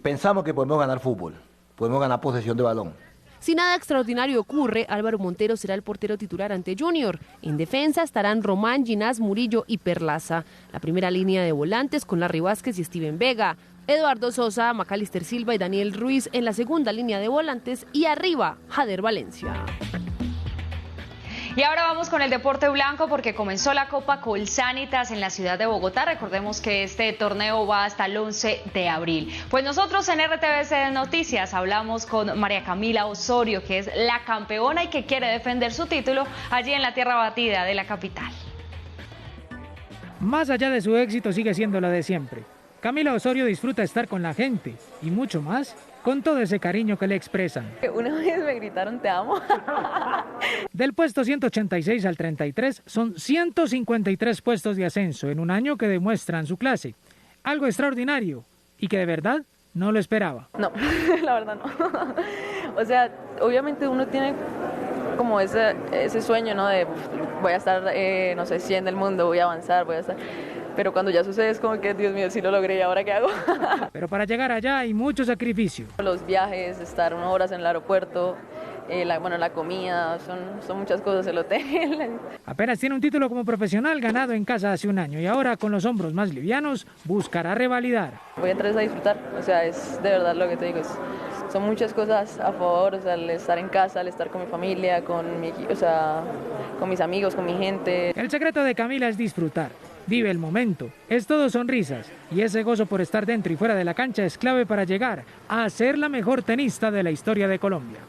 pensamos que podemos ganar fútbol, podemos ganar posesión de balón. Si nada extraordinario ocurre, Álvaro Montero será el portero titular ante Junior. En defensa estarán Román, Ginás, Murillo y Perlaza. La primera línea de volantes con Larry Vázquez y Steven Vega. Eduardo Sosa, Macalister Silva y Daniel Ruiz en la segunda línea de volantes y arriba, Jader Valencia. Y ahora vamos con el deporte blanco porque comenzó la Copa Colsanitas en la ciudad de Bogotá. Recordemos que este torneo va hasta el 11 de abril. Pues nosotros en RTVC Noticias hablamos con María Camila Osorio, que es la campeona y que quiere defender su título allí en la tierra batida de la capital. Más allá de su éxito sigue siendo la de siempre. Camila Osorio disfruta estar con la gente y mucho más con todo ese cariño que le expresan. Una vez me gritaron te amo. Del puesto 186 al 33 son 153 puestos de ascenso en un año que demuestran su clase. Algo extraordinario y que de verdad no lo esperaba. No, la verdad no. O sea, obviamente uno tiene como ese sueño, ¿no? De voy a estar, no sé, 100 del mundo, voy a avanzar, voy a estar... Pero cuando ya sucede es como que, Dios mío, sí lo logré, ¿y ahora qué hago? Pero para llegar allá hay mucho sacrificio. Los viajes, estar 1 hora en el aeropuerto, la comida, son muchas cosas, el hotel. Apenas tiene un título como profesional ganado en casa hace un año y ahora con los hombros más livianos buscará revalidar. Voy a entrar a disfrutar, o sea, es de verdad lo que te digo, son muchas cosas a favor, o sea, el estar en casa, el estar con mi familia, con mis amigos, con mi gente. El secreto de Camila es disfrutar. Vive el momento, es todo sonrisas y ese gozo por estar dentro y fuera de la cancha es clave para llegar a ser la mejor tenista de la historia de Colombia.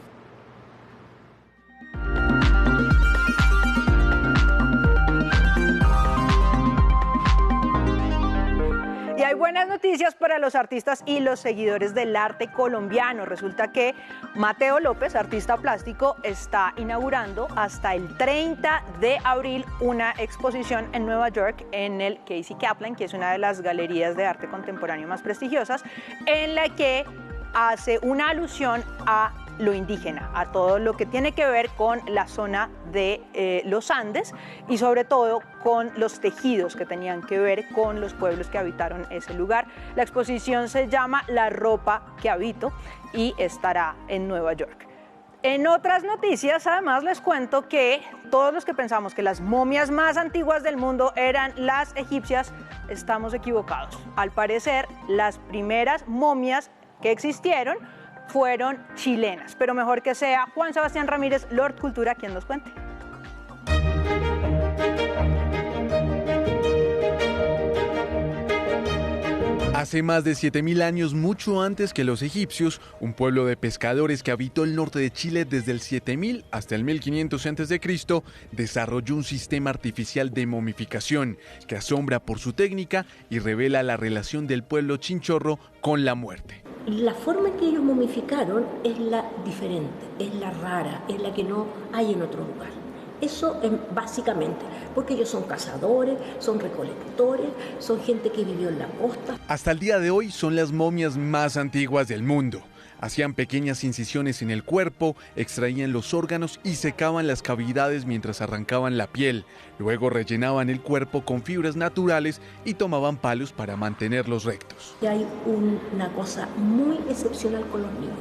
Y hay buenas noticias para los artistas y los seguidores del arte colombiano. Resulta que Mateo López, artista plástico, está inaugurando hasta el 30 de abril una exposición en Nueva York en el Casey Kaplan, que es una de las galerías de arte contemporáneo más prestigiosas, en la que hace una alusión a lo indígena, a todo lo que tiene que ver con la zona de los Andes y sobre todo con los tejidos que tenían que ver con los pueblos que habitaron ese lugar. La exposición se llama La ropa que habito y estará en Nueva York. En otras noticias, además, les cuento que todos los que pensamos que las momias más antiguas del mundo eran las egipcias, estamos equivocados. Al parecer, las primeras momias que existieron fueron chilenas, pero mejor que sea Juan Sebastián Ramírez, Lord Cultura, quien nos cuente. Hace más de 7000 años, mucho antes que los egipcios, un pueblo de pescadores que habitó el norte de Chile desde el 7000 hasta el 1500 a.C., desarrolló un sistema artificial de momificación que asombra por su técnica y revela la relación del pueblo chinchorro con la muerte. La forma en que ellos momificaron es la diferente, es la rara, es la que no hay en otro lugar. Eso es básicamente, porque ellos son cazadores, son recolectores, son gente que vivió en la costa. Hasta el día de hoy son las momias más antiguas del mundo. Hacían pequeñas incisiones en el cuerpo, extraían los órganos y secaban las cavidades mientras arrancaban la piel. Luego rellenaban el cuerpo con fibras naturales y tomaban palos para mantenerlos rectos. Y hay una cosa muy excepcional con los niños.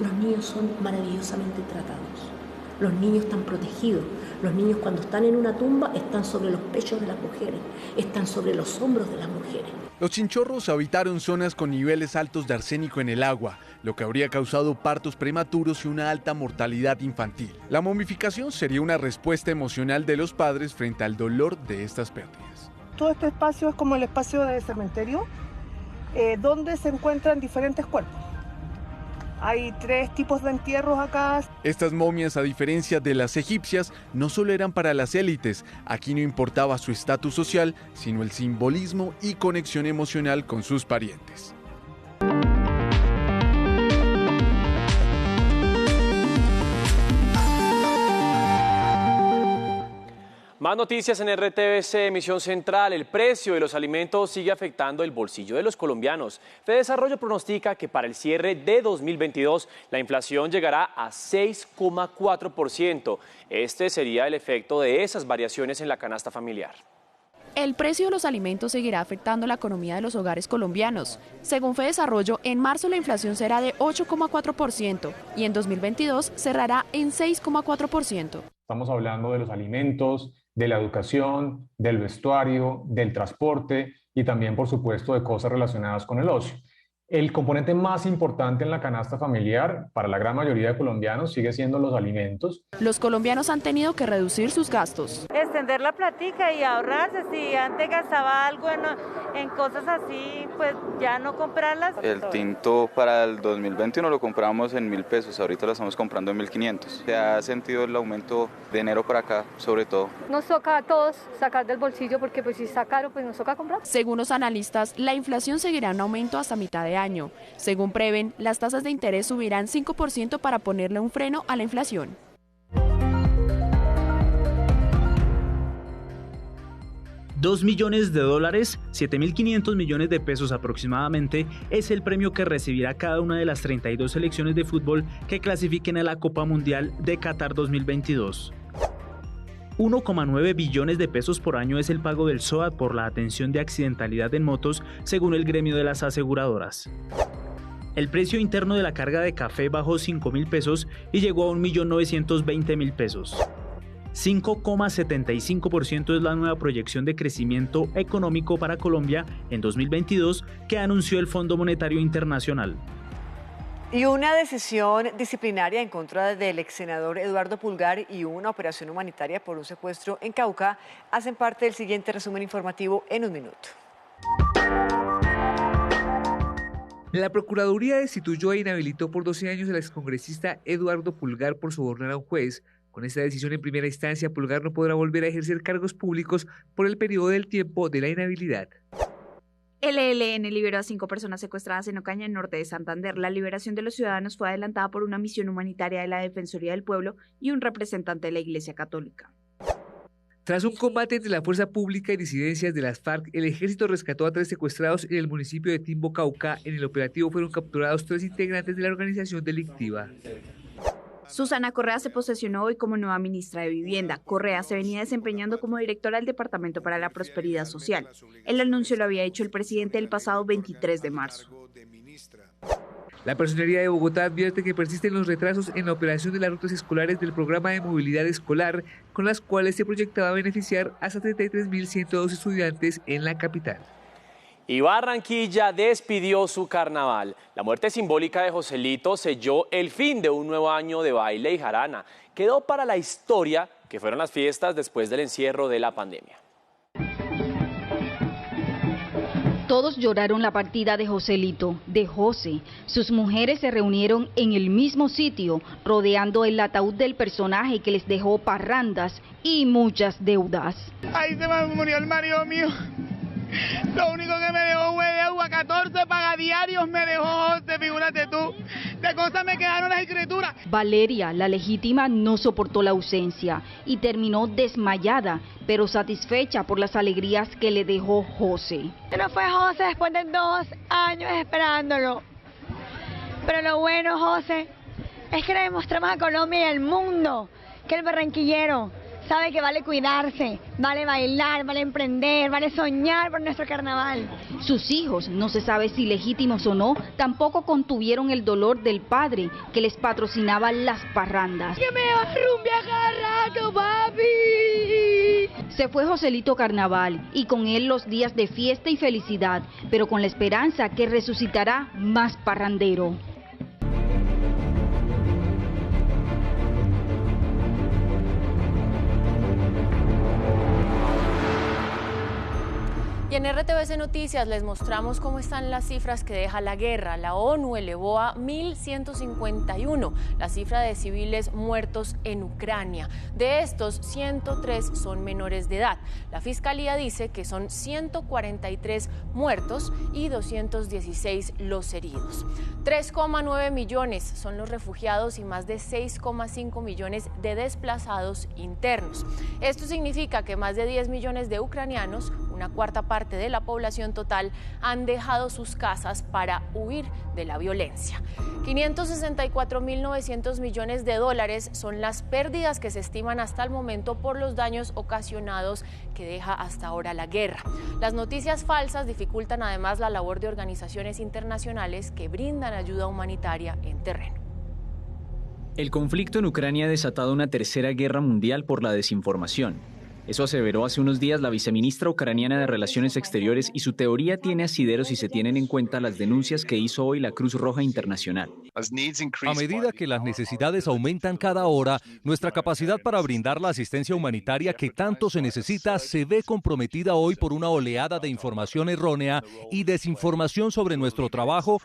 Los niños son maravillosamente tratados. Los niños están protegidos. Los niños cuando están en una tumba están sobre los pechos de las mujeres, están sobre los hombros de las mujeres. Los chinchorros habitaron zonas con niveles altos de arsénico en el agua, lo que habría causado partos prematuros y una alta mortalidad infantil. La momificación sería una respuesta emocional de los padres frente al dolor de estas pérdidas. Todo este espacio es como el espacio de cementerio, donde se encuentran diferentes cuerpos. Hay 3 tipos de entierros acá. Estas momias, a diferencia de las egipcias, no solo eran para las élites. Aquí no importaba su estatus social, sino el simbolismo y conexión emocional con sus parientes. Más noticias en RTVC, Emisión Central. El precio de los alimentos sigue afectando el bolsillo de los colombianos. Fedesarrollo pronostica que para el cierre de 2022 la inflación llegará a 6,4%. Este sería el efecto de esas variaciones en la canasta familiar. El precio de los alimentos seguirá afectando la economía de los hogares colombianos. Según Fedesarrollo, en marzo la inflación será de 8,4% y en 2022 cerrará en 6,4%. Estamos hablando de los alimentos, de la educación, del vestuario, del transporte y también, por supuesto, de cosas relacionadas con el ocio. El componente más importante en la canasta familiar para la gran mayoría de colombianos sigue siendo los alimentos. Los colombianos han tenido que reducir sus gastos. Extender la plática y ahorrarse. Si antes gastaba algo en cosas así, pues ya no comprarlas. El tinto para el 2021 lo compramos en 1.000 pesos, ahorita lo estamos comprando en 1.500. Se ha sentido el aumento de enero para acá, sobre todo. Nos toca a todos sacar del bolsillo porque pues si está caro, pues nos toca comprar. Según los analistas, la inflación seguirá en aumento hasta mitad de año. Según prevén, las tasas de interés subirán 5% para ponerle un freno a la inflación. $2 millones, 7.500 millones de pesos aproximadamente, es el premio que recibirá cada una de las 32 selecciones de fútbol que clasifiquen a la Copa Mundial de Qatar 2022. 1,9 billones de pesos por año es el pago del SOAT por la atención de accidentalidad en motos, según el gremio de las aseguradoras. El precio interno de la carga de café bajó 5.000 pesos y llegó a 1.920.000 pesos. 5,75% es la nueva proyección de crecimiento económico para Colombia en 2022 que anunció el Fondo Monetario Internacional. Y una decisión disciplinaria en contra del ex senador Eduardo Pulgar y una operación humanitaria por un secuestro en Cauca hacen parte del siguiente resumen informativo en un minuto. La Procuraduría destituyó e inhabilitó por 12 años al excongresista Eduardo Pulgar por sobornar a un juez. Con esta decisión en primera instancia, Pulgar no podrá volver a ejercer cargos públicos por el periodo del tiempo de la inhabilidad. El ELN liberó a 5 personas secuestradas en Ocaña, en norte de Santander. La liberación de los ciudadanos fue adelantada por una misión humanitaria de la Defensoría del Pueblo y un representante de la Iglesia Católica. Tras un combate entre la fuerza pública y disidencias de las FARC, el ejército rescató a 3 secuestrados en el municipio de Timbo, Cauca. En el operativo fueron capturados 3 integrantes de la organización delictiva. Susana Correa se posesionó hoy como nueva ministra de Vivienda. Correa se venía desempeñando como directora del Departamento para la Prosperidad Social. El anuncio lo había hecho el presidente el pasado 23 de marzo. La Personería de Bogotá advierte que persisten los retrasos en la operación de las rutas escolares del programa de movilidad escolar, con las cuales se proyectaba beneficiar hasta 33.102 estudiantes en la capital. Y Barranquilla despidió su carnaval. La muerte simbólica de Joselito selló el fin de un nuevo año de baile y jarana. Quedó para la historia que fueron las fiestas después del encierro de la pandemia. Todos lloraron la partida de Joselito, de José. Sus mujeres se reunieron en el mismo sitio, rodeando el ataúd del personaje que les dejó parrandas y muchas deudas. Ahí se me murió el marido mío. Lo único que me dejó fue de agua, 14 pagadiarios me dejó José, figúrate tú. De cosas me quedaron las escrituras. Valeria, la legítima, no soportó la ausencia y terminó desmayada, pero satisfecha por las alegrías que le dejó José. No fue José después de 2 años esperándolo. Pero lo bueno, José, es que le demostramos a Colombia y al mundo que el barranquillero sabe que vale cuidarse, vale bailar, vale emprender, vale soñar por nuestro carnaval. Sus hijos, no se sabe si legítimos o no, tampoco contuvieron el dolor del padre que les patrocinaba las parrandas. ¡Que me arrumbe a cada rato, papi! Se fue Joselito Carnaval y con él los días de fiesta y felicidad, pero con la esperanza que resucitará más parrandero. Y en RTVC Noticias les mostramos cómo están las cifras que deja la guerra. La ONU elevó a 1.151 la cifra de civiles muertos en Ucrania. De estos, 103 son menores de edad. La Fiscalía dice que son 143 muertos y 216 los heridos. 3,9 millones son los refugiados y más de 6,5 millones de desplazados internos. Esto significa que más de 10 millones de ucranianos, una cuarta parte de la población total, han dejado sus casas para huir de la violencia. 564.900 millones de dólares son las pérdidas que se estiman hasta el momento por los daños ocasionados que deja hasta ahora la guerra. Las noticias falsas dificultan además la labor de organizaciones internacionales que brindan ayuda humanitaria en terreno. El conflicto en Ucrania ha desatado una tercera guerra mundial por la desinformación. Eso aseveró hace unos días la viceministra ucraniana de Relaciones Exteriores y su teoría tiene asidero si se tienen en cuenta las denuncias que hizo hoy la Cruz Roja Internacional. A medida que las necesidades aumentan cada hora, nuestra capacidad para brindar la asistencia humanitaria que tanto se necesita se ve comprometida hoy por una oleada de información errónea y desinformación sobre nuestro trabajo.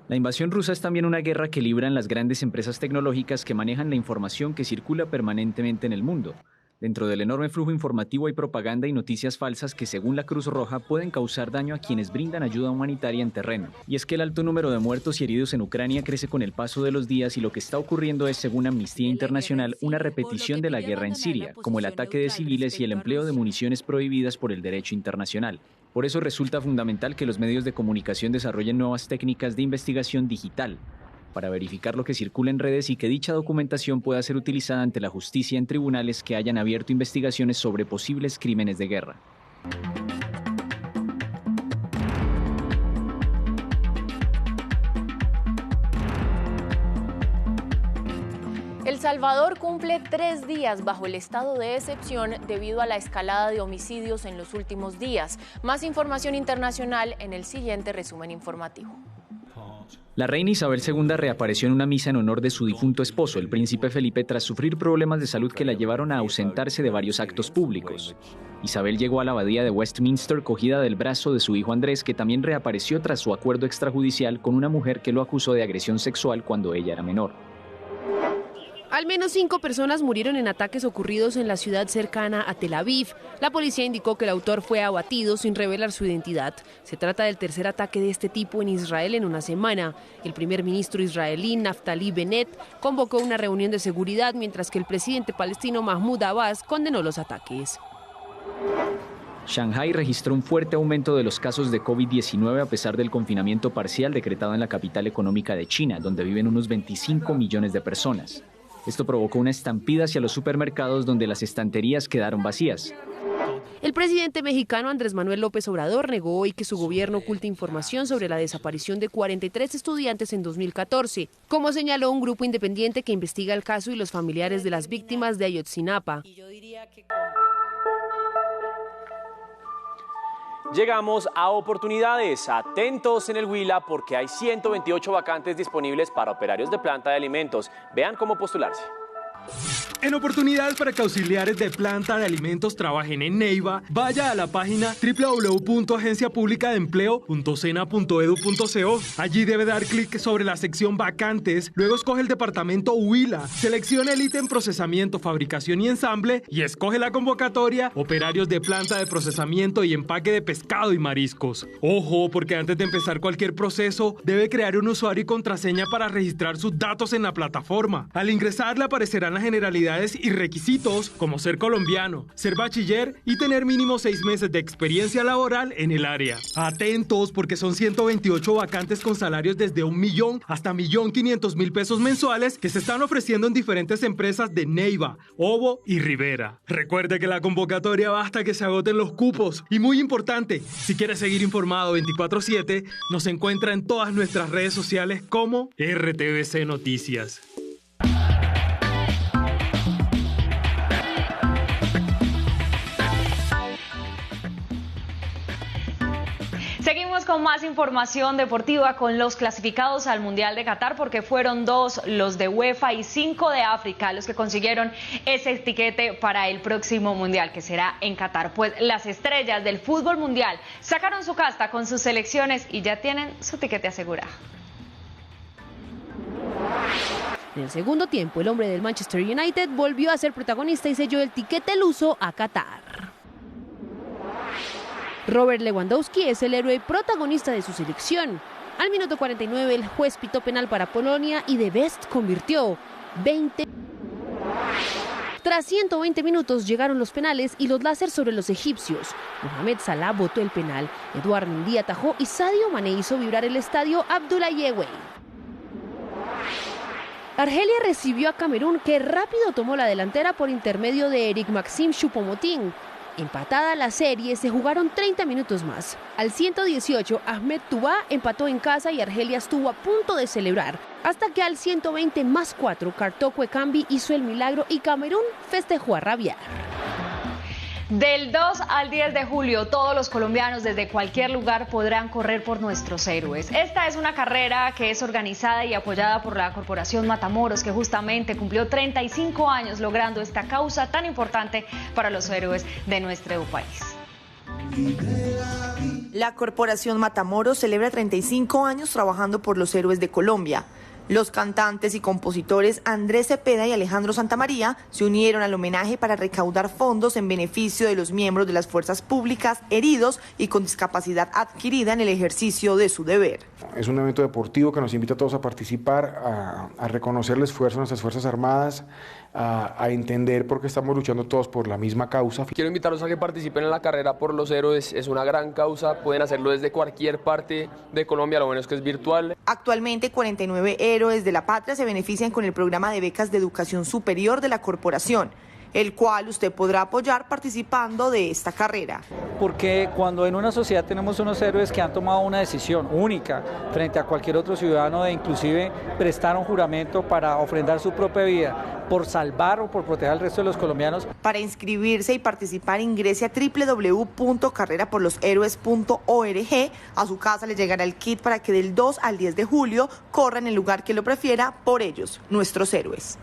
La invasión rusa es también una guerra que libran las grandes empresas tecnológicas que manejan la información que circula permanentemente en el mundo. Dentro del enorme flujo informativo hay propaganda y noticias falsas que, según la Cruz Roja, pueden causar daño a quienes brindan ayuda humanitaria en terreno. Y es que el alto número de muertos y heridos en Ucrania crece con el paso de los días y lo que está ocurriendo es, según Amnistía Internacional, una repetición de la guerra en Siria, como el ataque de civiles y el empleo de municiones prohibidas por el derecho internacional. Por eso resulta fundamental que los medios de comunicación desarrollen nuevas técnicas de investigación digital, para verificar lo que circula en redes y que dicha documentación pueda ser utilizada ante la justicia en tribunales que hayan abierto investigaciones sobre posibles crímenes de guerra. El Salvador cumple 3 días bajo el estado de excepción debido a la escalada de homicidios en los últimos días. Más información internacional en el siguiente resumen informativo. La reina Isabel II reapareció en una misa en honor de su difunto esposo, el príncipe Felipe, tras sufrir problemas de salud que la llevaron a ausentarse de varios actos públicos. Isabel llegó a la abadía de Westminster cogida del brazo de su hijo Andrés, que también reapareció tras su acuerdo extrajudicial con una mujer que lo acusó de agresión sexual cuando ella era menor. Al menos 5 personas murieron en ataques ocurridos en la ciudad cercana a Tel Aviv. La policía indicó que el autor fue abatido sin revelar su identidad. Se trata del tercer ataque de este tipo en Israel en una semana. El primer ministro israelí, Naftali Bennett, convocó una reunión de seguridad, mientras que el presidente palestino Mahmoud Abbas condenó los ataques. Shanghái registró un fuerte aumento de los casos de COVID-19 a pesar del confinamiento parcial decretado en la capital económica de China, donde viven unos 25 millones de personas. Esto provocó una estampida hacia los supermercados donde las estanterías quedaron vacías. El presidente mexicano Andrés Manuel López Obrador negó hoy que su gobierno oculte información sobre la desaparición de 43 estudiantes en 2014, como señaló un grupo independiente que investiga el caso y los familiares de las víctimas de Ayotzinapa. Llegamos a oportunidades. Atentos en el Huila porque hay 128 vacantes disponibles para operarios de planta de alimentos. Vean cómo postularse. En oportunidades para que auxiliares de planta de alimentos trabajen en Neiva, vaya a la página www.agenciapublicadeempleo.sena.edu.co. Allí debe dar clic sobre la sección vacantes, luego escoge el departamento Huila, seleccione el ítem procesamiento, fabricación y ensamble y escoge la convocatoria operarios de planta de procesamiento y empaque de pescado y mariscos. Ojo, porque antes de empezar cualquier proceso, debe crear un usuario y contraseña para registrar sus datos en la plataforma. Al ingresar le aparecerán las generalidades y requisitos como ser colombiano, ser bachiller y tener mínimo 6 meses de experiencia laboral en el área. Atentos, porque son 128 vacantes con salarios desde 1 millón hasta 1.500.000 pesos mensuales que se están ofreciendo en diferentes empresas de Neiva, Ovo y Rivera. Recuerde que la convocatoria va hasta que se agoten los cupos. Y muy importante, si quiere seguir informado 24/7, nos encuentra en todas nuestras redes sociales como RTVC Noticias. Seguimos con más información deportiva con los clasificados al Mundial de Qatar, porque fueron 2 los de UEFA y 5 de África los que consiguieron ese etiquete para el próximo Mundial, que será en Qatar. Pues las estrellas del fútbol mundial sacaron su casta con sus selecciones y ya tienen su tiquete asegurado. En el segundo tiempo, el hombre del Manchester United volvió a ser protagonista y selló el tiquete luso a Qatar. Robert Lewandowski es el héroe protagonista de su selección. Al minuto 49 el juez pitó penal para Polonia y De Best convirtió 20. Tras 120 minutos llegaron los penales y los láser sobre los egipcios. Mohamed Salah botó el penal, Eduard Mendy atajó y Sadio Mané hizo vibrar el estadio Abdoulaye Yeguey. Argelia recibió a Camerún, que rápido tomó la delantera por intermedio de Eric Maxim Choupo-Moting. Empatada la serie, se jugaron 30 minutos más. Al 118, Ahmed Touba empató en casa y Argelia estuvo a punto de celebrar, hasta que al 120+4, Kartoko Ekambi hizo el milagro y Camerún festejó a rabiar. Del 2 al 10 de julio, todos los colombianos desde cualquier lugar podrán correr por nuestros héroes. Esta es una carrera que es organizada y apoyada por la Corporación Matamoros, que justamente cumplió 35 años logrando esta causa tan importante para los héroes de nuestro país. La Corporación Matamoros celebra 35 años trabajando por los héroes de Colombia. Los cantantes y compositores Andrés Cepeda y Alejandro Santamaría se unieron al homenaje para recaudar fondos en beneficio de los miembros de las fuerzas públicas heridos y con discapacidad adquirida en el ejercicio de su deber. Es un evento deportivo que nos invita a todos a participar, a reconocer el esfuerzo de nuestras Fuerzas Armadas, a entender por qué estamos luchando todos por la misma causa. Quiero invitarlos a que participen en la carrera por los héroes, es una gran causa, pueden hacerlo desde cualquier parte de Colombia, lo bueno es que es virtual. Actualmente 49 héroes de la patria se benefician con el programa de becas de educación superior de la corporación, el cual usted podrá apoyar participando de esta carrera. Porque cuando en una sociedad tenemos unos héroes que han tomado una decisión única frente a cualquier otro ciudadano de inclusive prestar un juramento para ofrendar su propia vida por salvar o por proteger al resto de los colombianos. Para inscribirse y participar ingrese a www.carreraporloshéroes.org. A su casa le llegará el kit para que del 2 al 10 de julio corra en el lugar que lo prefiera por ellos, nuestros héroes.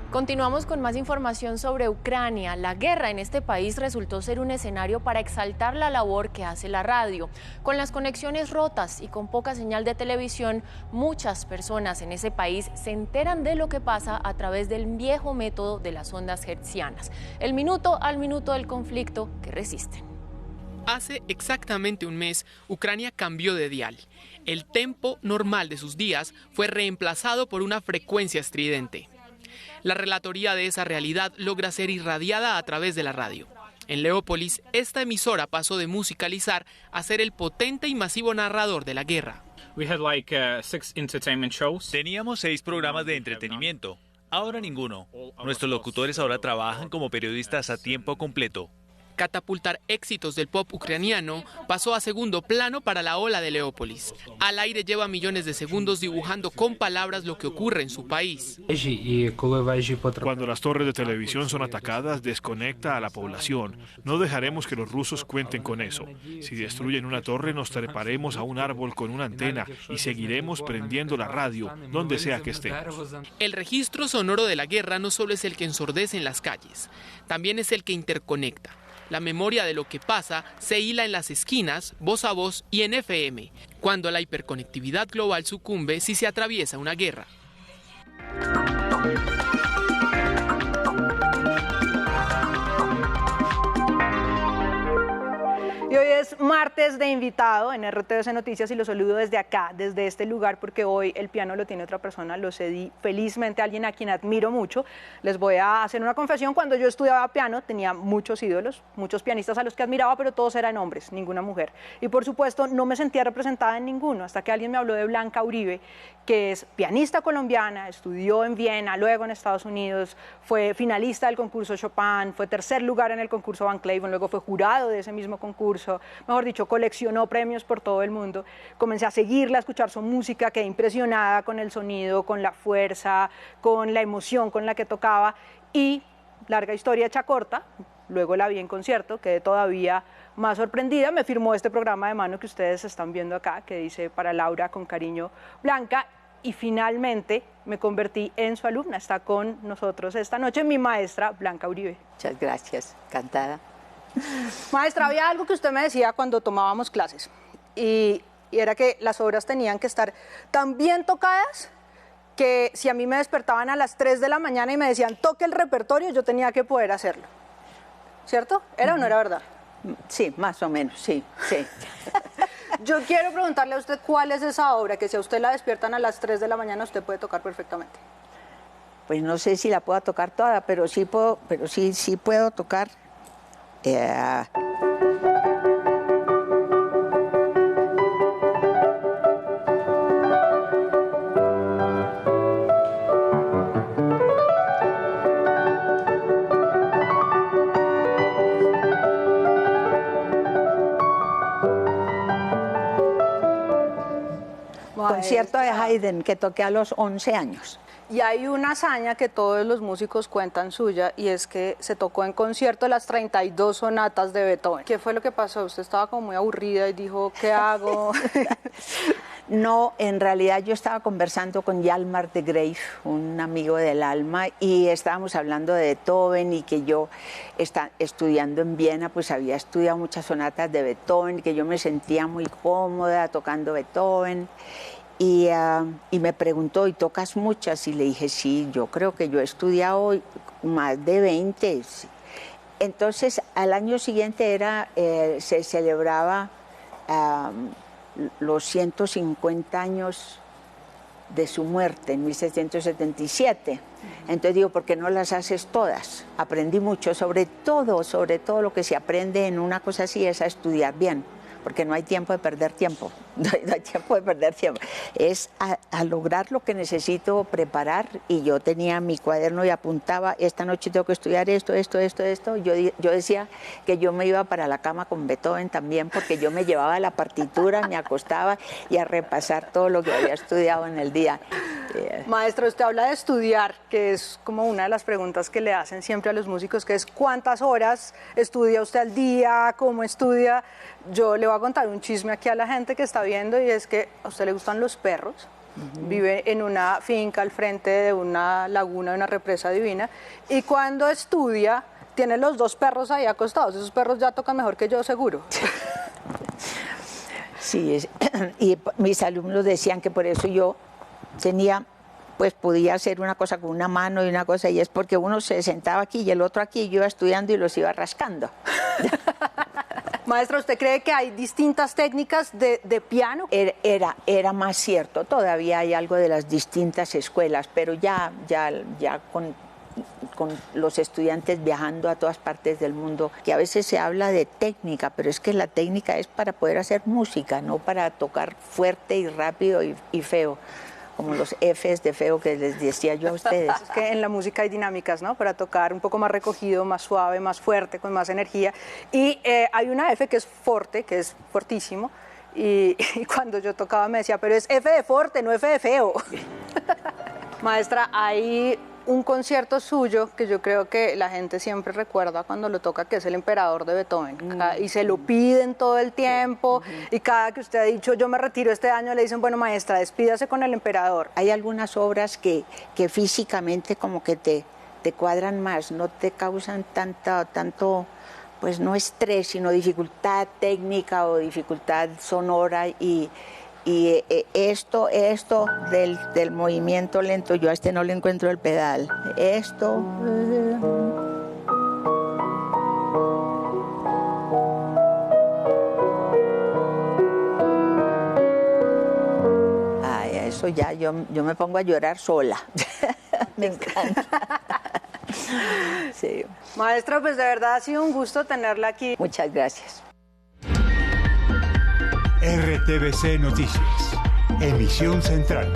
Continuamos con más información sobre Ucrania. La guerra en este país resultó ser un escenario para exaltar la labor que hace la radio. Con las conexiones rotas y con poca señal de televisión, muchas personas en ese país se enteran de lo que pasa a través del viejo método de las ondas hertzianas, el minuto al minuto del conflicto que resisten. Hace exactamente un mes, Ucrania cambió de dial. El tempo normal de sus días fue reemplazado por una frecuencia estridente. La relatoría de esa realidad logra ser irradiada a través de la radio. En Leópolis, esta emisora pasó de musicalizar a ser el potente y masivo narrador de la guerra. Teníamos 6 programas de entretenimiento, ahora ninguno. Nuestros locutores ahora trabajan como periodistas a tiempo completo. Catapultar éxitos del pop ucraniano pasó a segundo plano para la ola de Leópolis. Al aire lleva millones de segundos dibujando con palabras lo que ocurre en su país. Cuando las torres de televisión son atacadas, desconecta a la población. No dejaremos que los rusos cuenten con eso. Si destruyen una torre, nos treparemos a un árbol con una antena y seguiremos prendiendo la radio, donde sea que estemos. El registro sonoro de la guerra no solo es el que ensordece en las calles, también es el que interconecta. La memoria de lo que pasa se hila en las esquinas, voz a voz y en FM, cuando la hiperconectividad global sucumbe si se atraviesa una guerra. Y hoy es martes de invitado en RTVC Noticias y lo saludo desde acá, desde este lugar, porque hoy el piano lo tiene otra persona, lo cedí felizmente a alguien a quien admiro mucho. Les voy a hacer una confesión: cuando yo estudiaba piano tenía muchos ídolos, muchos pianistas a los que admiraba, pero todos eran hombres, ninguna mujer. Y por supuesto no me sentía representada en ninguno, hasta que alguien me habló de Blanca Uribe, que es pianista colombiana, estudió en Viena, luego en Estados Unidos, fue finalista del concurso Chopin, fue tercer lugar en el concurso Van Cliburn, luego fue jurado de ese mismo concurso. Mejor dicho, coleccionó premios por todo el mundo. Comencé a seguirla, a escuchar su música, quedé impresionada con el sonido, con la fuerza, con la emoción con la que tocaba y, larga historia hecha corta, luego la vi en concierto, quedé todavía más sorprendida, me firmó este programa de mano que ustedes están viendo acá, que dice: para Laura, con cariño, Blanca, y finalmente me convertí en su alumna. Está con nosotros esta noche mi maestra, Blanca Uribe. Muchas gracias, encantada. Maestra, había algo que usted me decía cuando tomábamos clases y era que las obras tenían que estar tan bien tocadas que si a mí me despertaban a las 3 de la mañana y me decían toque el repertorio, yo tenía que poder hacerlo. ¿Cierto? ¿Era o no era verdad? Sí, más o menos, sí. Yo quiero preguntarle a usted cuál es esa obra que si a usted la despiertan a las 3 de la mañana usted puede tocar perfectamente. Pues no sé si la puedo tocar toda, pero sí puedo tocar. Concierto de Haydn que toqué a los 11 años. Y hay una hazaña que todos los músicos cuentan suya, y es que se tocó en concierto las 32 sonatas de Beethoven. ¿Qué fue lo que pasó? Usted estaba como muy aburrida y dijo, ¿qué hago? No, en realidad yo estaba conversando con Hjalmar de Greif, un amigo del alma, y estábamos hablando de Beethoven y que yo estudiando en Viena, pues había estudiado muchas sonatas de Beethoven, y que yo me sentía muy cómoda tocando Beethoven. Y me preguntó, ¿y tocas muchas? Y le dije, sí, yo creo que yo he estudiado más de 20. Entonces, al año siguiente se celebraba los 150 años de su muerte, en 1777. Entonces digo, ¿por qué no las haces todas? Aprendí mucho, sobre todo lo que se aprende en una cosa así es a estudiar bien, porque no hay tiempo de perder tiempo. No hay tiempo de perder tiempo. Es a lograr lo que necesito preparar, y yo tenía mi cuaderno y apuntaba, esta noche tengo que estudiar esto. Yo decía que yo me iba para la cama con Beethoven también, porque yo me llevaba la partitura, me acostaba y a repasar todo lo que había estudiado en el día. Maestro, usted habla de estudiar, que es como una de las preguntas que le hacen siempre a los músicos, que es ¿cuántas horas estudia usted al día? ¿Cómo estudia? Yo le voy a contar un chisme aquí a la gente que está viendo, y es que a usted le gustan los perros. Vive en una finca al frente de una laguna, de una represa divina, y cuando estudia tiene los 2 perros ahí acostados. Esos perros ya tocan mejor que yo, seguro. Sí, y mis alumnos decían que por eso yo podía hacer una cosa con una mano y una cosa, y es porque uno se sentaba aquí y el otro aquí, y yo iba estudiando y los iba rascando. Maestra, ¿usted cree que hay distintas técnicas de piano? Era más cierto, todavía hay algo de las distintas escuelas, pero ya con los estudiantes viajando a todas partes del mundo, que a veces se habla de técnica, pero es que la técnica es para poder hacer música, no para tocar fuerte y rápido y feo. como los Fs de feo que les decía yo a ustedes. Es que en la música hay dinámicas, ¿no? Para tocar un poco más recogido, más suave, más fuerte, con más energía. Y hay una F que es forte, que es fortísimo. Y cuando yo tocaba me decía, pero es F de forte, no F de feo. Maestra, hay un concierto suyo que yo creo que la gente siempre recuerda cuando lo toca, que es El Emperador de Beethoven. Y se lo piden todo el tiempo. Y cada que usted ha dicho, yo me retiro este año, le dicen, bueno, maestra, despídase con El Emperador. Hay algunas obras que físicamente como que te cuadran más, no te causan tanto, pues no estrés, sino dificultad técnica o dificultad sonora. Y esto del movimiento lento, yo a este no le encuentro el pedal. Esto... Ay, eso ya, yo me pongo a llorar sola. Me encanta. Sí. Maestra, pues de verdad ha sido un gusto tenerla aquí. Muchas gracias. RTBC Noticias, emisión central.